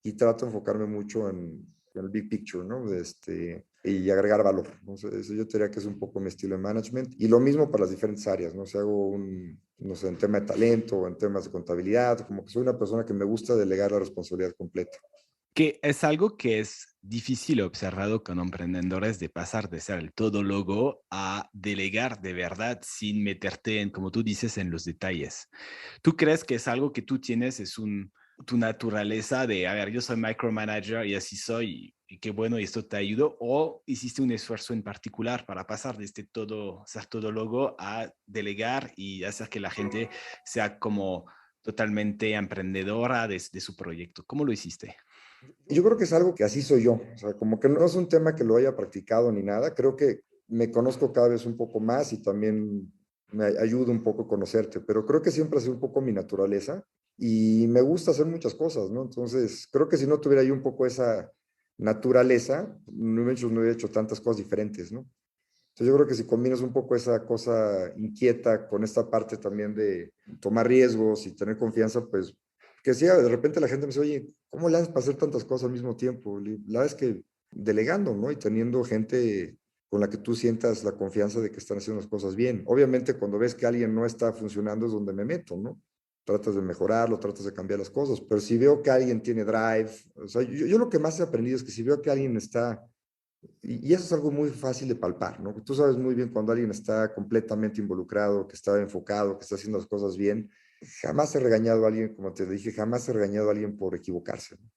y trato de enfocarme mucho en el big picture, ¿no? y agregar valor. Entonces, eso yo diría que es un poco mi estilo de management. Y lo mismo para las diferentes áreas, ¿no? Si hago no sé, en tema de talento o en temas de contabilidad, como que soy una persona que me gusta delegar la responsabilidad completa.
Que es algo que es difícil observado con emprendedores de pasar de ser el todólogo a delegar de verdad sin meterte en, como tú dices, en los detalles. ¿Tú crees que es algo que tú tienes, es tu naturaleza de, a ver, yo soy micromanager y así soy, y qué bueno, y esto te ayudó? ¿O hiciste un esfuerzo en particular para pasar de este todo, ser todólogo a delegar y hacer que la gente sea como totalmente emprendedora de su proyecto? ¿Cómo lo hiciste?
Yo creo que es algo que así soy yo, o sea, como que no es un tema que lo haya practicado ni nada, creo que me conozco cada vez un poco más y también me ayuda un poco a conocerte, pero creo que siempre ha sido un poco mi naturaleza y me gusta hacer muchas cosas, ¿no? Entonces, creo que si no tuviera yo un poco esa naturaleza, no hubiera hecho tantas cosas diferentes, ¿no? Entonces, yo creo que si combinas un poco esa cosa inquieta con esta parte también de tomar riesgos y tener confianza, pues que sí, de repente la gente me dice, oye, ¿cómo le haces para hacer tantas cosas al mismo tiempo? La verdad es que delegando, ¿no? Y teniendo gente con la que tú sientas la confianza de que están haciendo las cosas bien. Obviamente, cuando ves que alguien no está funcionando es donde me meto, ¿no? Tratas de mejorarlo, tratas de cambiar las cosas, pero si veo que alguien tiene drive, o sea, yo lo que más he aprendido es que si veo que alguien está y eso es algo muy fácil de palpar, ¿no? Tú sabes muy bien cuando alguien está completamente involucrado, que está enfocado, que está haciendo las cosas bien. Jamás he regañado a alguien, como te dije, jamás he regañado a alguien por equivocarse, ¿no?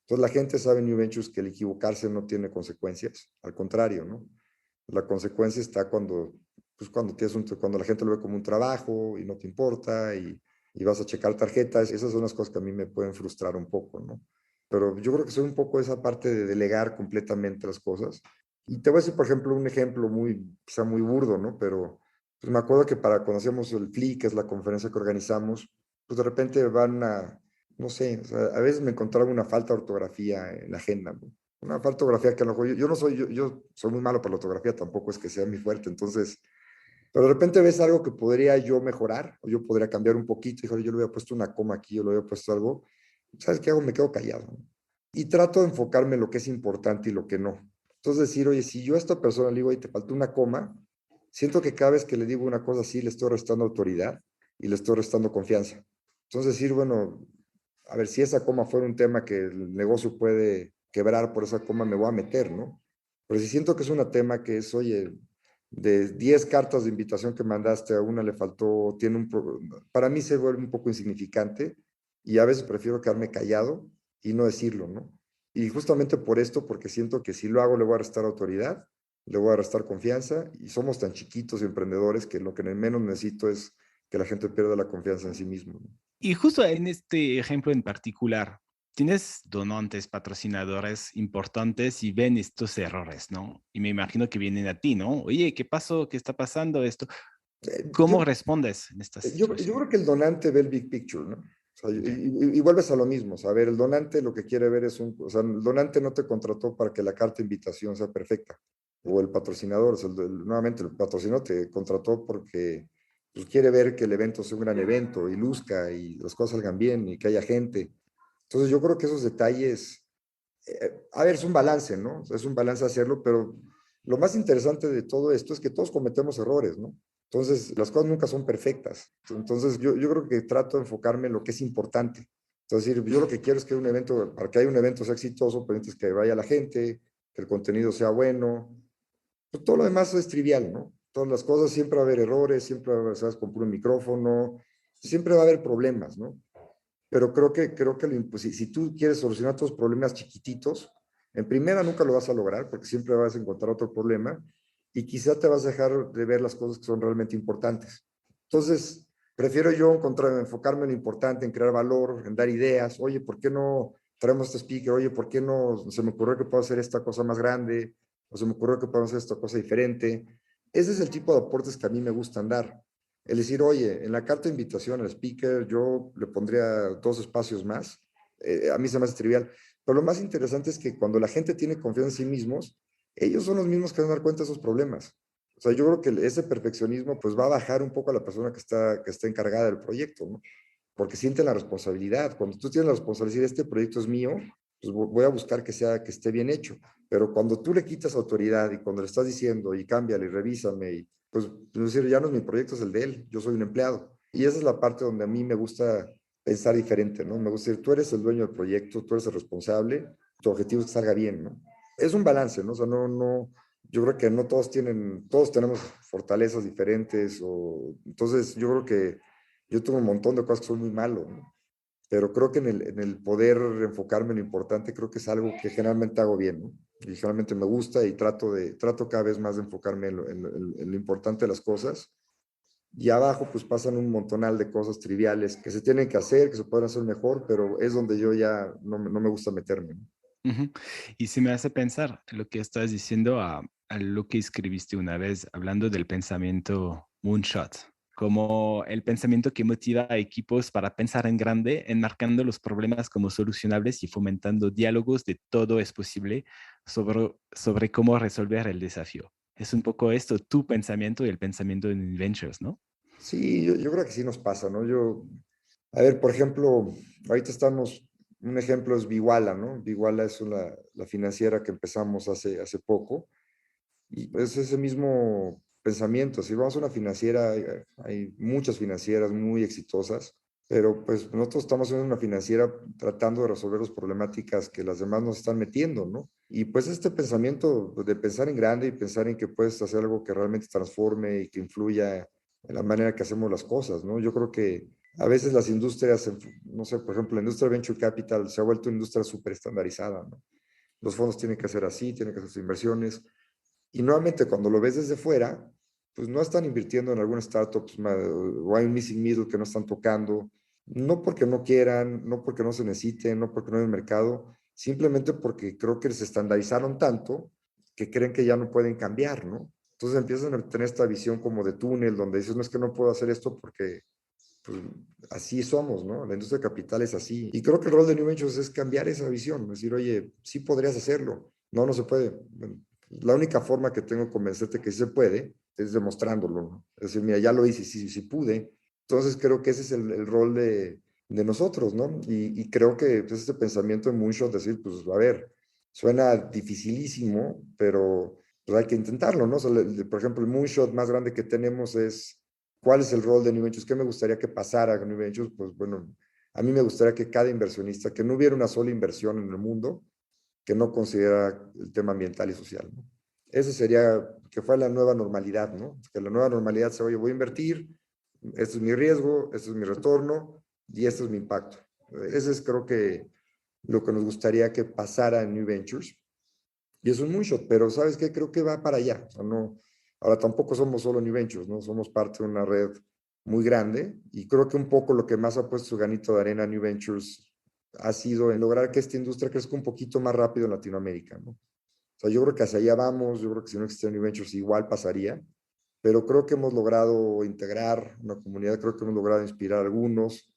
Entonces la gente sabe en New Ventures que el equivocarse no tiene consecuencias, al contrario, ¿no? La consecuencia está cuando, pues cuando la gente lo ve como un trabajo y no te importa y vas a checar tarjetas. Esas son las cosas que a mí me pueden frustrar un poco, ¿no? Pero yo creo que soy un poco esa parte de delegar completamente las cosas. Y te voy a decir, por ejemplo, un ejemplo quizá muy burdo, ¿no? Pero pues me acuerdo que para cuando hacíamos el FLI, que es la conferencia que organizamos, pues de repente no sé, o sea, a veces me encontraba una falta de ortografía en la agenda, ¿no? Una falta de ortografía que a lo mejor yo soy muy malo para la ortografía, tampoco es que sea mi fuerte, entonces, pero de repente ves algo que podría yo mejorar, o yo podría cambiar un poquito, y yo le hubiera puesto una coma aquí, yo le hubiera puesto algo, ¿sabes qué hago? Me quedo callado, ¿no? Y trato de enfocarme en lo que es importante y lo que no. Entonces decir, oye, si yo a esta persona le digo, oye, te faltó una coma, siento que cada vez que le digo una cosa así, le estoy restando autoridad y le estoy restando confianza. Entonces decir, bueno, a ver, si esa coma fuera un tema que el negocio puede quebrar por esa coma, me voy a meter, ¿no? Pero si siento que es un tema que es, oye, de 10 cartas de invitación que mandaste, a una le faltó, para mí se vuelve un poco insignificante y a veces prefiero quedarme callado y no decirlo, ¿no? Y justamente por esto, porque siento que si lo hago le voy a restar autoridad, le voy a restar confianza y somos tan chiquitos y emprendedores que lo que menos necesito es que la gente pierda la confianza en sí mismo, ¿no?
Y justo en este ejemplo en particular, tienes donantes, patrocinadores importantes y ven estos errores, ¿no? Y me imagino que vienen a ti, ¿no? Oye, ¿qué pasó? ¿Qué está pasando esto?
Yo,
¿Cómo respondes en esta
yo
situación?
creo que el donante ve el big picture, ¿no? O sea,
Okay.
y vuelves a lo mismo, o sea, a ver, el donante lo que quiere ver o sea, el donante no te contrató para que la carta de invitación sea perfecta, o el patrocinador, o sea, nuevamente el patrocinador te contrató porque pues, quiere ver que el evento sea un gran evento y luzca y las cosas salgan bien y que haya gente. Entonces yo creo que esos detalles, a ver, es un balance, ¿no? O sea, es un balance hacerlo, pero lo más interesante de todo esto es que todos cometemos errores, ¿no? Entonces, las cosas nunca son perfectas. Entonces, yo creo que trato de enfocarme en lo que es importante. Entonces, yo lo que quiero es que un evento, para que haya un evento sea exitoso, pero es que vaya la gente, que el contenido sea bueno. Pues todo lo demás es trivial, ¿no? Todas las cosas, siempre va a haber errores, siempre va a haber, sabes, con puro micrófono, siempre va a haber problemas, ¿no? Pero creo que pues, si tú quieres solucionar tus problemas chiquititos, en primera nunca lo vas a lograr porque siempre vas a encontrar otro problema y quizá te vas a dejar de ver las cosas que son realmente importantes. Entonces, prefiero yo enfocarme en lo importante, en crear valor, en dar ideas. Oye, ¿por qué no traemos este speaker? Oye, ¿por qué no se me ocurrió que puedo hacer esta cosa más grande? O se me ocurrió que puedo hacer esta cosa diferente. Ese es el tipo de aportes que a mí me gustan dar. El decir, oye, en la carta de invitación al speaker yo le pondría 2 espacios más. A mí se me hace trivial. Pero lo más interesante es que cuando la gente tiene confianza en sí mismos, ellos son los mismos que van a dar cuenta de esos problemas. O sea, yo creo que ese perfeccionismo pues va a bajar un poco a la persona que está encargada del proyecto, ¿no? Porque sienten la responsabilidad. Cuando tú tienes la responsabilidad de decir, este proyecto es mío, pues voy a buscar que esté bien hecho. Pero cuando tú le quitas autoridad y cuando le estás diciendo y cámbiale y revísame, y, pues es decir, ya no es mi proyecto, es el de él, yo soy un empleado. Y esa es la parte donde a mí me gusta pensar diferente, ¿no? Me gusta decir, tú eres el dueño del proyecto, tú eres el responsable, tu objetivo es que salga bien, ¿no? Es un balance, ¿no? O sea, yo creo que no todos tenemos fortalezas diferentes, entonces yo creo que yo tengo un montón de cosas que son muy malo, ¿no? Pero creo que en el poder enfocarme en lo importante, creo que es algo que generalmente hago bien, ¿no? Y generalmente me gusta y trato cada vez más de enfocarme en lo importante de las cosas. Y abajo pues pasan un montonal de cosas triviales que se tienen que hacer, que se pueden hacer mejor, pero es donde yo ya no me gusta meterme, ¿no?
Ujú. Y se me hace pensar lo que estás diciendo a lo que escribiste una vez, hablando del pensamiento moonshot, como el pensamiento que motiva a equipos para pensar en grande, enmarcando los problemas como solucionables y fomentando diálogos de todo es posible sobre cómo resolver el desafío. Es un poco esto, tu pensamiento y el pensamiento de New Ventures, ¿no?
Sí, yo creo que sí nos pasa, ¿no? A ver, por ejemplo, ahorita un ejemplo es Viguala, ¿no? Viguala es la financiera que empezamos hace poco. Y es ese mismo pensamiento. Si vamos a una financiera, hay muchas financieras muy exitosas, pero pues nosotros estamos en una financiera tratando de resolver las problemáticas que las demás nos están metiendo, ¿no? Y pues este pensamiento de pensar en grande y pensar en que puedes hacer algo que realmente transforme y que influya en la manera que hacemos las cosas, ¿no? Yo creo que a veces las industrias, no sé, por ejemplo, la industria de Venture Capital se ha vuelto una industria súper estandarizada, ¿no? Los fondos tienen que hacer así, tienen que hacer sus inversiones, y nuevamente, cuando lo ves desde fuera, pues no están invirtiendo en algunas startups o hay un missing middle que no están tocando, no porque no quieran, no porque no se necesiten, no porque no hay mercado, simplemente porque creo que se estandarizaron tanto que creen que ya no pueden cambiar, ¿no? Entonces empiezan a tener esta visión como de túnel, donde dices, no es que no puedo hacer esto porque pues, así somos, ¿no? La industria de capital es así. Y creo que el rol de New Ventures es cambiar esa visión, decir, oye, sí podrías hacerlo. No, no se puede. Bueno, la única forma que tengo de convencerte que sí se puede es demostrándolo, ¿no? Es decir, mira, ya lo hice, sí, sí pude. Entonces creo que ese es el rol de nosotros, ¿no? Y creo que pues, este pensamiento de Moonshot, decir, pues, a ver, suena dificilísimo, pero pues, hay que intentarlo, ¿no? O sea, por ejemplo, el Moonshot más grande que tenemos es ¿cuál es el rol de New Ventures? ¿Qué me gustaría que pasara con New Ventures? Pues bueno, a mí me gustaría que cada inversionista, que no hubiera una sola inversión en el mundo que no considera el tema ambiental y social, ¿no? Ese sería, que fuera la nueva normalidad, ¿no? Que la nueva normalidad sea, oye, voy a invertir, este es mi riesgo, este es mi retorno y este es mi impacto. Ese es creo que lo que nos gustaría que pasara en New Ventures. Y es un moonshot, pero ¿sabes qué? Creo que va para allá. O sea, no, ahora tampoco somos solo New Ventures, ¿no? Somos parte de una red muy grande y creo que un poco lo que más ha puesto su granito de arena a New Ventures ha sido en lograr que esta industria crezca un poquito más rápido en Latinoamérica, ¿no? O sea, yo creo que hacia allá vamos, yo creo que si no existiera New Ventures igual pasaría, pero creo que hemos logrado integrar una comunidad, creo que hemos logrado inspirar a algunos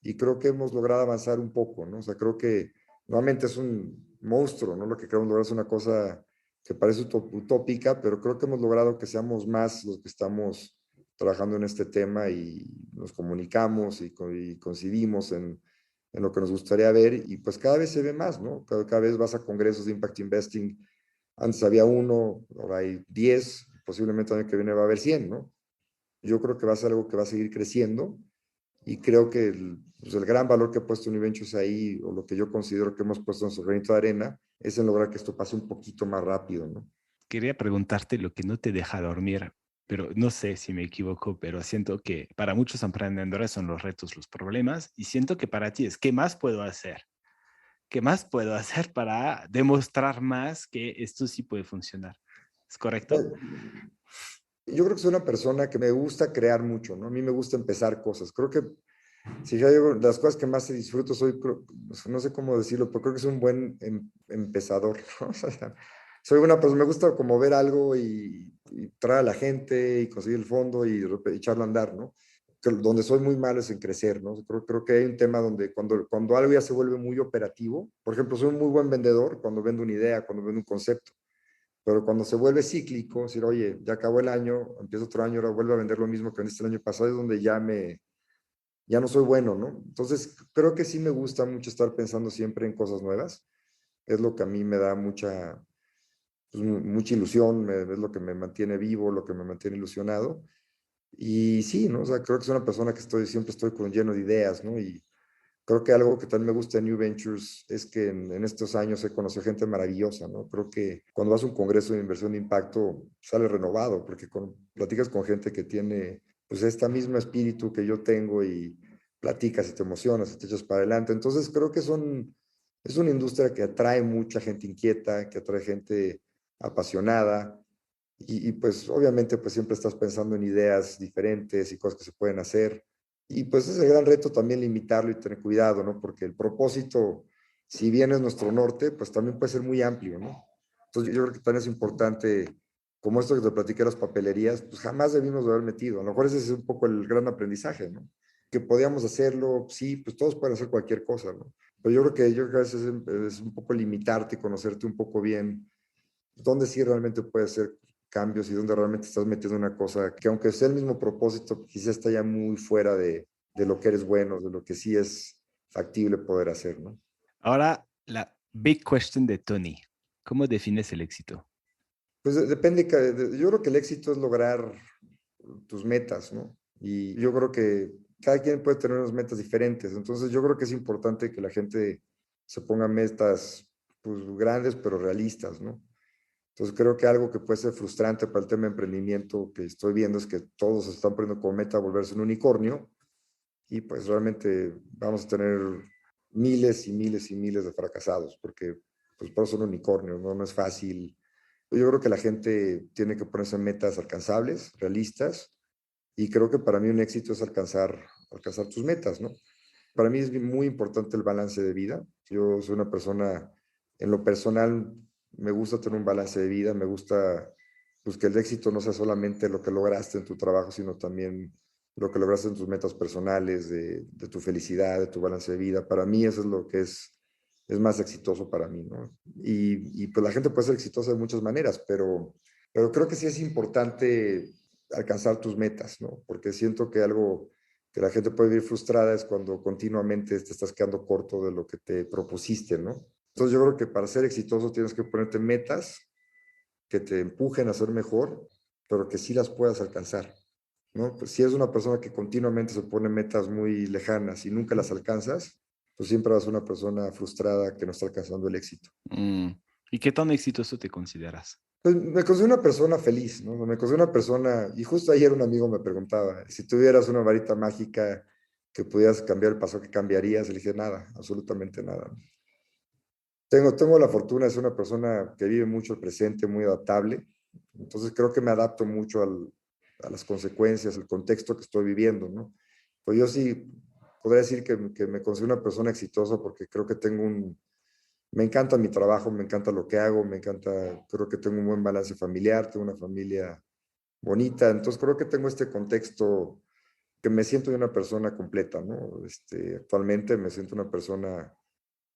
y creo que hemos logrado avanzar un poco, ¿no? O sea, creo que nuevamente es un monstruo, ¿no? Lo que queremos lograr es una cosa que parece utópica, pero creo que hemos logrado que seamos más los que estamos trabajando en este tema y nos comunicamos y coincidimos en lo que nos gustaría ver y pues cada vez se ve más, ¿no? Cada vez vas a congresos de Impact Investing. Antes había uno, ahora hay 10, posiblemente el año que viene va a haber 100, ¿no? Yo creo que va a ser algo que va a seguir creciendo y creo que pues el gran valor que ha puesto Univentus ahí, o lo que yo considero que hemos puesto en su granito de arena, es en lograr que esto pase un poquito más rápido, ¿no?
Quería preguntarte lo que no te deja dormir, pero no sé si me equivoco, pero siento que para muchos emprendedores son los retos, los problemas, y siento que para ti es, ¿qué más puedo hacer? ¿Qué más puedo hacer para demostrar más que esto sí puede funcionar? ¿Es correcto?
Yo creo que soy una persona que me gusta crear mucho, ¿no? A mí me gusta empezar cosas. Creo que si yo las cosas que más disfruto no sé cómo decirlo, pero creo que soy un buen empezador, ¿no? O sea, soy una persona, me gusta como ver algo y traer a la gente y conseguir el fondo y echarlo a andar, ¿no? Donde soy muy malo es en crecer, ¿no? Creo que hay un tema donde cuando algo ya se vuelve muy operativo, por ejemplo, soy un muy buen vendedor cuando vendo una idea, cuando vendo un concepto, pero cuando se vuelve cíclico, decir, oye, ya acabó el año, empieza otro año, ahora vuelvo a vender lo mismo que vendiste el año pasado, es donde ya no soy bueno, ¿no? Entonces, creo que sí me gusta mucho estar pensando siempre en cosas nuevas. es lo que a mí me da mucha ilusión, es lo que me mantiene vivo, lo que me mantiene ilusionado. Y sí, ¿no? O sea, creo que soy una persona que siempre estoy lleno de ideas, ¿no? Y creo que algo que también me gusta de New Ventures es que en estos años he conocido gente maravillosa, ¿no? Creo que cuando vas a un congreso de inversión de impacto, sale renovado, porque platicas con gente que tiene, pues, este mismo espíritu que yo tengo y platicas y te emocionas y te echas para adelante. Entonces, creo que es una industria que atrae mucha gente inquieta, que atrae gente apasionada, y pues obviamente pues siempre estás pensando en ideas diferentes y cosas que se pueden hacer. Y pues es el gran reto también limitarlo y tener cuidado, ¿no? Porque el propósito, si bien es nuestro norte, pues también puede ser muy amplio, ¿no? Entonces yo creo que también es importante, como esto que te platiqué de las papelerías, pues jamás debimos de haber metido. A lo mejor ese es un poco el gran aprendizaje, ¿no? Que podíamos hacerlo, sí, pues todos pueden hacer cualquier cosa, ¿no? Pero yo creo que a veces es un poco limitarte y conocerte un poco bien dónde sí realmente puedes hacer cambios y dónde realmente estás metiendo una cosa que aunque sea el mismo propósito, quizás está ya muy fuera de lo que eres bueno, de lo que sí es factible poder hacer, ¿no?
Ahora, la big question de Tony. ¿Cómo defines el éxito?
Pues depende, yo creo que el éxito es lograr tus metas, ¿no? Y yo creo que cada quien puede tener unas metas diferentes, entonces yo creo que es importante que la gente se ponga metas pues grandes pero realistas, ¿no? Entonces creo que algo que puede ser frustrante para el tema de emprendimiento que estoy viendo es que todos se están poniendo como meta volverse un unicornio y pues realmente vamos a tener miles y miles y miles de fracasados porque pues por eso son unicornios, ¿no? No es fácil. Yo creo que la gente tiene que ponerse metas alcanzables, realistas, y creo que para mí un éxito es alcanzar tus metas, ¿no? Para mí es muy importante el balance de vida. Yo soy una persona, en lo personal, me gusta tener un balance de vida, me gusta pues, que el éxito no sea solamente lo que lograste en tu trabajo, sino también lo que lograste en tus metas personales, de tu felicidad, de tu balance de vida. Para mí eso es lo que es más exitoso para mí, ¿no? Y pues la gente puede ser exitosa de muchas maneras, pero creo que sí es importante alcanzar tus metas, ¿no? Porque siento que algo que la gente puede vivir frustrada es cuando continuamente te estás quedando corto de lo que te propusiste, ¿no? Entonces yo creo que para ser exitoso tienes que ponerte metas que te empujen a ser mejor, pero que sí las puedas alcanzar, ¿no? Pues si es una persona que continuamente se pone metas muy lejanas y nunca las alcanzas, pues siempre vas a ser una persona frustrada que no está alcanzando el éxito.
Mm, ¿Y qué tan exitoso te consideras?
Pues me considero una persona feliz, ¿no? Me considero una persona, y justo ayer un amigo me preguntaba, si tuvieras una varita mágica que pudieras cambiar el paso, ¿qué cambiarías? Le dije, nada, absolutamente nada. Tengo la fortuna de ser una persona que vive mucho el presente, muy adaptable, entonces creo que me adapto mucho a las consecuencias, el contexto que estoy viviendo, ¿no? Pues yo sí podría decir que me considero una persona exitosa porque creo que me encanta mi trabajo, me encanta lo que hago, creo que tengo un buen balance familiar, tengo una familia bonita, entonces creo que tengo este contexto que me siento de una persona completa, ¿no? Actualmente me siento una persona,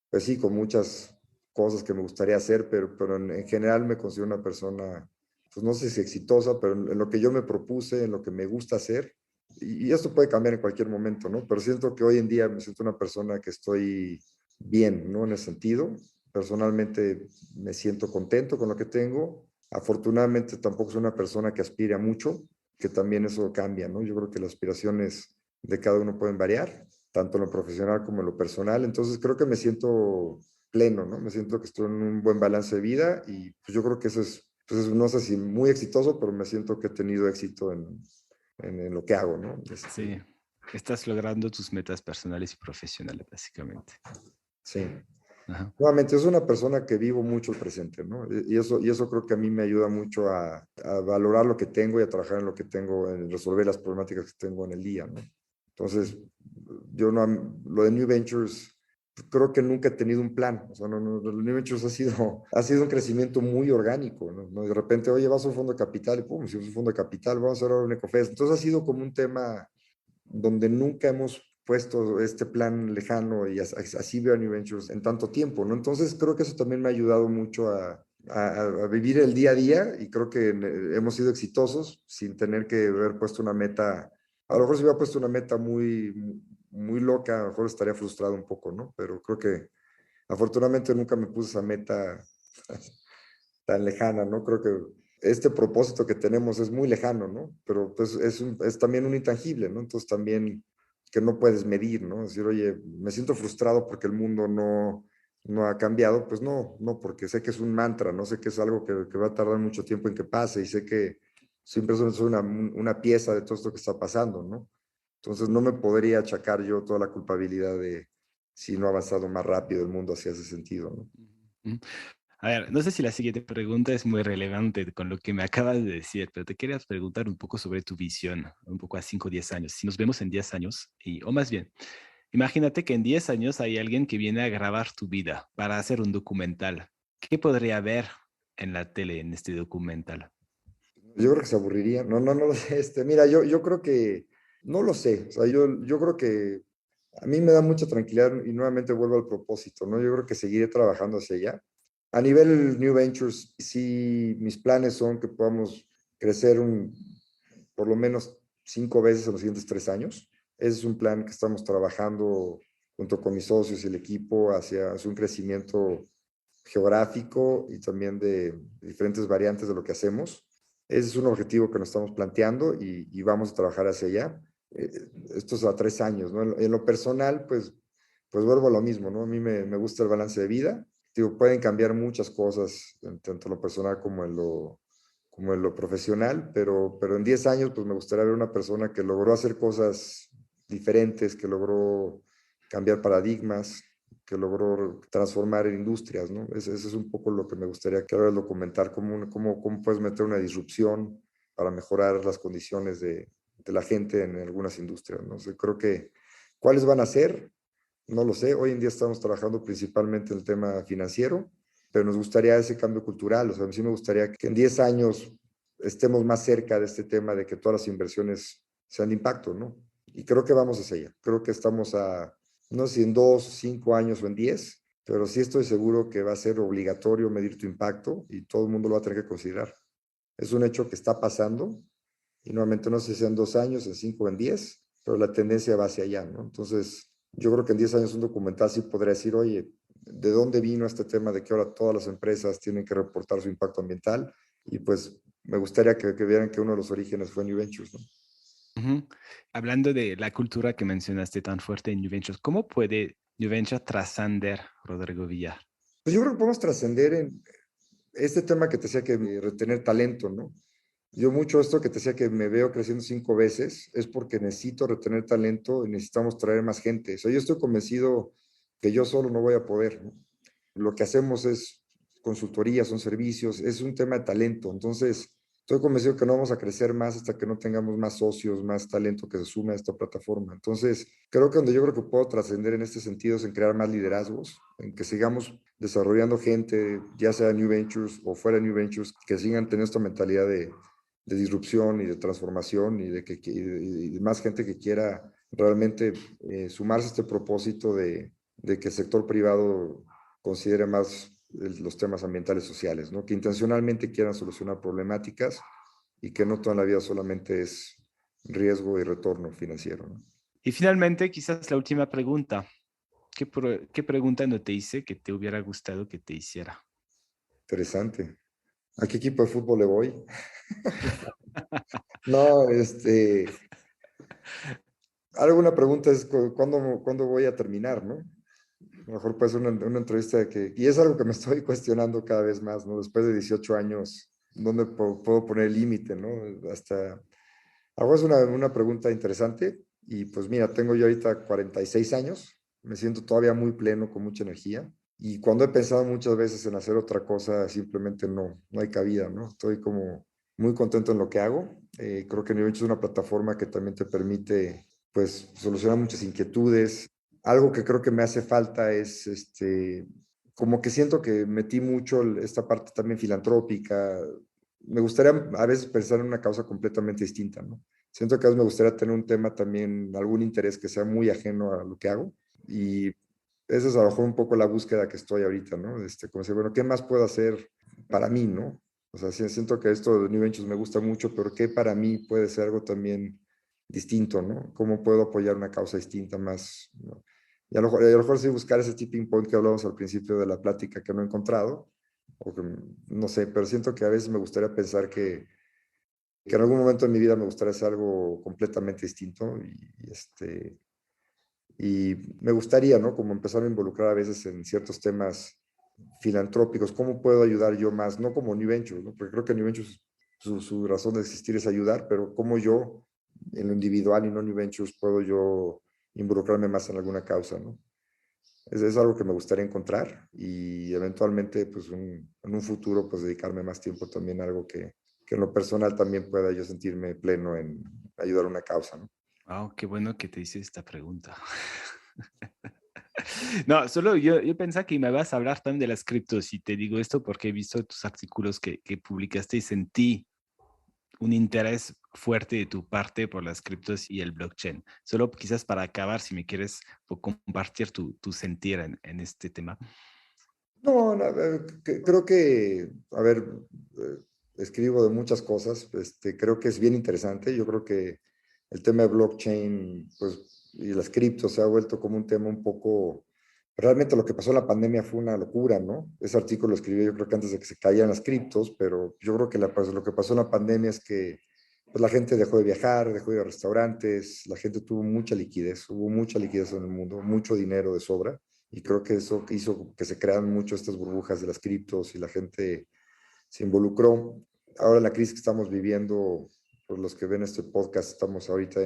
pues sí, con muchas cosas que me gustaría hacer, pero en general me considero una persona, pues no sé si exitosa, pero en lo que yo me propuse, en lo que me gusta hacer, y esto puede cambiar en cualquier momento, ¿no? Pero siento que hoy en día me siento una persona que estoy bien, ¿no? En ese sentido. Personalmente me siento contento con lo que tengo. Afortunadamente tampoco soy una persona que aspire a mucho, que también eso cambia, ¿no? Yo creo que las aspiraciones de cada uno pueden variar, tanto en lo profesional como en lo personal. Entonces creo que me siento pleno, ¿no? Me siento que estoy en un buen balance de vida y pues yo creo que eso es, pues no sé si muy exitoso, pero me siento que he tenido éxito en lo que hago, ¿no?
Sí, estás logrando tus metas personales y profesionales, básicamente.
Sí.
Ajá.
Nuevamente, es una persona que vivo mucho el presente, ¿no? Y eso creo que a mí me ayuda mucho a valorar lo que tengo y a trabajar en lo que tengo, en resolver las problemáticas que tengo en el día, ¿no? Entonces, yo no, lo de New Ventures, creo que nunca he tenido un plan. O sea, lo de New Ventures ha sido un crecimiento muy orgánico, ¿no? De repente, oye, vas a un fondo de capital y pum, si es un fondo de capital, vamos a hacer ahora un Ecofest. Entonces ha sido como un tema donde nunca hemos puesto este plan lejano y así veo a New Ventures en tanto tiempo, ¿no? Entonces creo que eso también me ha ayudado mucho a vivir el día a día y creo que hemos sido exitosos sin tener que haber puesto una meta. A lo mejor si hubiera puesto una meta muy loca, a lo mejor estaría frustrado un poco, ¿no? Pero creo que Afortunadamente nunca me puse esa meta tan lejana, ¿no? Creo que este propósito que tenemos es muy lejano, ¿no? Pero pues es también un intangible, ¿no? Entonces también que no puedes medir, ¿no? Decir, oye, me siento frustrado porque el mundo no ha cambiado, pues no, porque sé que es un mantra, no sé que es algo que va a tardar mucho tiempo en que pase y sé que siempre es una pieza de todo esto que está pasando, ¿no? Entonces no me podría achacar yo toda la culpabilidad de si no ha avanzado más rápido el mundo hacia ese sentido, ¿no?
Ujú. A ver, no sé si la siguiente pregunta es muy relevante con lo que me acabas de decir, pero te quería preguntar un poco sobre tu visión, un poco a 5 o 10 años. Si nos vemos en 10 años, o más bien, imagínate que en 10 años hay alguien que viene a grabar tu vida para hacer un documental. ¿Qué podría ver en la tele en este documental?
Yo creo que se aburriría. No lo sé. Mira, yo creo que, no lo sé. O sea, yo creo que a mí me da mucha tranquilidad y nuevamente vuelvo al propósito, ¿no? Yo creo que seguiré trabajando hacia allá. A nivel New Ventures, sí, mis planes son que podamos crecer por lo menos 5 veces en los siguientes 3 años. Ese es un plan que estamos trabajando junto con mis socios y el equipo hacia un crecimiento geográfico y también de diferentes variantes de lo que hacemos. Ese es un objetivo que nos estamos planteando y vamos a trabajar hacia allá. Esto es a 3 años, ¿no? En lo personal, pues vuelvo a lo mismo, ¿no? A mí me gusta el balance de vida. Digo, pueden cambiar muchas cosas, tanto en lo personal como en lo profesional, pero en 10 años, pues me gustaría ver una persona que logró hacer cosas diferentes, que logró cambiar paradigmas, que logró transformar en industrias, ¿no? Ese es un poco lo que me gustaría que ahora documentar, cómo puedes meter una disrupción para mejorar las condiciones de la gente en algunas industrias, ¿no? O sea, creo que, ¿cuáles van a ser? No lo sé. Hoy en día estamos trabajando principalmente en el tema financiero, pero nos gustaría ese cambio cultural. O sea, sí me gustaría que en 10 años estemos más cerca de este tema de que todas las inversiones sean de impacto, ¿no? Y creo que vamos hacia allá. Creo que estamos no sé si en 2, 5 años o en 10, pero sí estoy seguro que va a ser obligatorio medir tu impacto y todo el mundo lo va a tener que considerar. Es un hecho que está pasando y nuevamente no sé si en 2 años, en 5 o en 10, pero la tendencia va hacia allá, ¿no? Entonces, yo creo que en 10 años un documental sí podría decir, oye, ¿de dónde vino este tema de que ahora todas las empresas tienen que reportar su impacto ambiental? Y pues me gustaría que vieran que uno de los orígenes fue New Ventures, ¿no?
Ujú. Hablando de la cultura que mencionaste tan fuerte en New Ventures, ¿cómo puede New Venture trascender, Rodrigo Villar?
Pues yo creo que podemos trascender en este tema que te decía que retener talento, ¿no? Yo mucho esto que te decía que me veo creciendo 5 veces es porque necesito retener talento y necesitamos traer más gente. O sea, yo estoy convencido que yo solo no voy a poder, ¿no? Lo que hacemos es consultoría, son servicios, es un tema de talento. Entonces, estoy convencido que no vamos a crecer más hasta que no tengamos más socios, más talento que se sume a esta plataforma. Entonces, creo que donde yo creo que puedo trascender en este sentido es en crear más liderazgos, en que sigamos desarrollando gente, ya sea New Ventures o fuera de New Ventures, que sigan teniendo esta mentalidad de disrupción y de transformación y de más gente que quiera realmente sumarse a este propósito de que el sector privado considere más los temas ambientales sociales, ¿no? Que intencionalmente quieran solucionar problemáticas y que no toda la vida solamente es riesgo y retorno financiero, ¿no?
Y finalmente, quizás la última pregunta. ¿Qué pregunta no te hice que te hubiera gustado que te hiciera?
Interesante. ¿A qué equipo de fútbol le voy? No, alguna pregunta es cuándo voy a terminar, ¿no? A lo mejor puede ser una entrevista y es algo que me estoy cuestionando cada vez más, ¿no? Después de 18 años, ¿dónde puedo poner el límite, ¿no? Ahora es una pregunta interesante y pues mira, tengo yo ahorita 46 años, me siento todavía muy pleno, con mucha energía y cuando he pensado muchas veces en hacer otra cosa, simplemente no hay cabida, ¿no? Estoy como muy contento en lo que hago. Creo que Nivecho es una plataforma que también te permite pues solucionar muchas inquietudes. Algo que creo que me hace falta es como que siento que metí mucho esta parte también filantrópica. Me gustaría a veces pensar en una causa completamente distinta, ¿no? Siento que a veces me gustaría tener un tema también, algún interés que sea muy ajeno a lo que hago. Y esa es a lo mejor un poco la búsqueda que estoy ahorita, ¿no? Como decir, bueno, ¿qué más puedo hacer para mí, ¿no? O sea, siento que esto de New Ventures me gusta mucho, pero ¿qué para mí puede ser algo también distinto, ¿no? ¿Cómo puedo apoyar una causa distinta más, ¿no? Y a lo mejor sí buscar ese tipping point que hablábamos al principio de la plática que no he encontrado, o que, no sé, pero siento que a veces me gustaría pensar que en algún momento en mi vida me gustaría hacer algo completamente distinto y me gustaría, ¿no? Como empezar a involucrar a veces en ciertos temas filantrópicos. ¿Cómo puedo ayudar yo más? No como New Ventures, ¿no? Porque creo que New Ventures, su razón de existir es ayudar, pero cómo yo, en lo individual y no New Ventures, puedo yo involucrarme más en alguna causa, ¿no? Es algo que me gustaría encontrar y eventualmente, pues, en un futuro, pues, dedicarme más tiempo también a algo que en lo personal también pueda yo sentirme pleno en ayudar a una causa, ¿no?
Wow, qué bueno que te hice esta pregunta. No, solo yo pensaba que me vas a hablar también de las criptos y te digo esto porque he visto tus artículos que publicaste y sentí un interés fuerte de tu parte por las criptos y el blockchain. Solo quizás para acabar, si me quieres compartir tu sentir en este tema.
No, no, creo que, a ver, eh, escribo de muchas cosas, creo que es bien interesante. Yo creo que el tema de blockchain, pues, y las criptos se ha vuelto como un tema un poco, realmente lo que pasó en la pandemia fue una locura, ¿no? Ese artículo lo escribí yo creo que antes de que se caían las criptos, pero yo creo que pues, lo que pasó en la pandemia es que pues, la gente dejó de viajar, dejó de ir a restaurantes, la gente tuvo mucha liquidez, hubo mucha liquidez en el mundo, mucho dinero de sobra. Y creo que eso hizo que se crean mucho estas burbujas de las criptos y la gente se involucró. Ahora en la crisis que estamos viviendo, por los que ven este podcast, estamos ahorita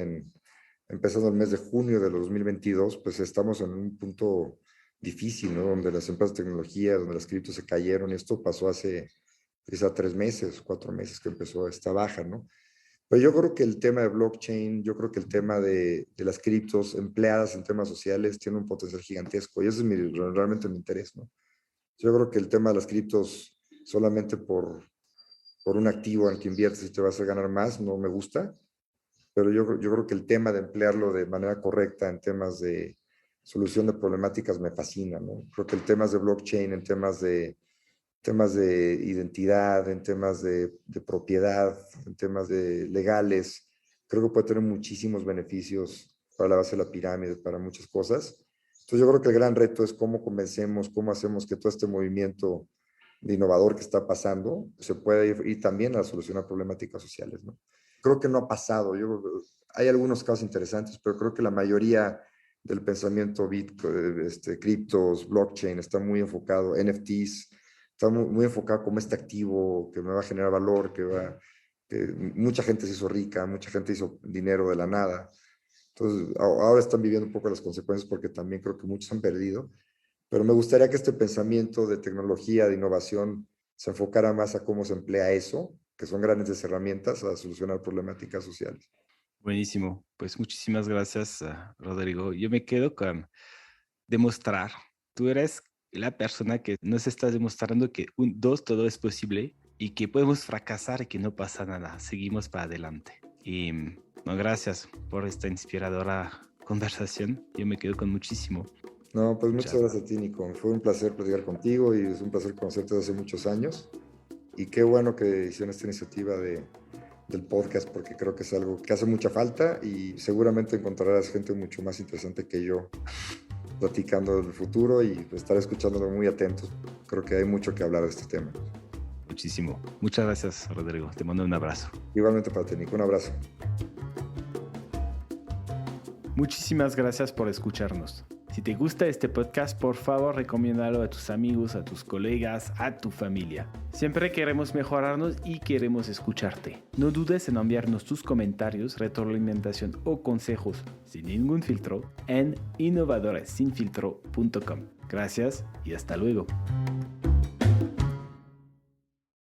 empezando el mes de junio de 2022, pues estamos en un punto difícil, ¿no? Donde las empresas de tecnología, donde las criptos se cayeron, y esto pasó hace quizá 3 meses, 4 meses que empezó esta baja, ¿no? Pero yo creo que el tema de blockchain, yo creo que el tema de las criptos empleadas en temas sociales tiene un potencial gigantesco y ese es realmente mi interés, ¿no? Yo creo que el tema de las criptos solamente por un activo en el que inviertes y te vas a ganar más, no me gusta, pero yo creo que el tema de emplearlo de manera correcta en temas de solución de problemáticas me fascina, ¿no? Creo que el tema de blockchain, en temas de identidad, en temas de propiedad, en temas de legales. Creo que puede tener muchísimos beneficios para la base de la pirámide, para muchas cosas. Entonces yo creo que el gran reto es cómo convencemos, cómo hacemos que todo este movimiento de innovador que está pasando se pueda ir también a solucionar problemáticas sociales, ¿no? Creo que no ha pasado. Hay algunos casos interesantes, pero creo que la mayoría del pensamiento Bitcoin, criptos, blockchain, está muy enfocado, NFTs, está muy enfocado como este activo que me va a generar valor, que mucha gente se hizo rica, mucha gente hizo dinero de la nada. Entonces, ahora están viviendo un poco las consecuencias porque también creo que muchos han perdido, pero me gustaría que este pensamiento de tecnología, de innovación, se enfocara más a cómo se emplea eso, que son grandes herramientas a solucionar problemáticas sociales.
Buenísimo. Pues muchísimas gracias, Rodrigo. Yo me quedo con demostrar. Tú eres la persona que nos está demostrando que dos, todo es posible y que podemos fracasar y que no pasa nada. Seguimos para adelante. Y no, gracias por esta inspiradora conversación. Yo me quedo con muchísimo.
No, pues muchas gracias a ti, Nico. Fue un placer platicar contigo y es un placer conocerte desde hace muchos años. Y qué bueno que hicieron esta iniciativa del podcast porque creo que es algo que hace mucha falta y seguramente encontrarás gente mucho más interesante que yo platicando del futuro y estaré escuchándolo muy atentos. Creo que hay mucho que hablar de este tema.
Muchísimo. Muchas gracias, Rodrigo. Te mando un abrazo.
Igualmente para ti, Nico. Un abrazo.
Muchísimas gracias por escucharnos. Si te gusta este podcast, por favor, recomiéndalo a tus amigos, a tus colegas, a tu familia. Siempre queremos mejorarnos y queremos escucharte. No dudes en enviarnos tus comentarios, retroalimentación o consejos sin ningún filtro en innovadoresinfiltro.com. Gracias y hasta luego.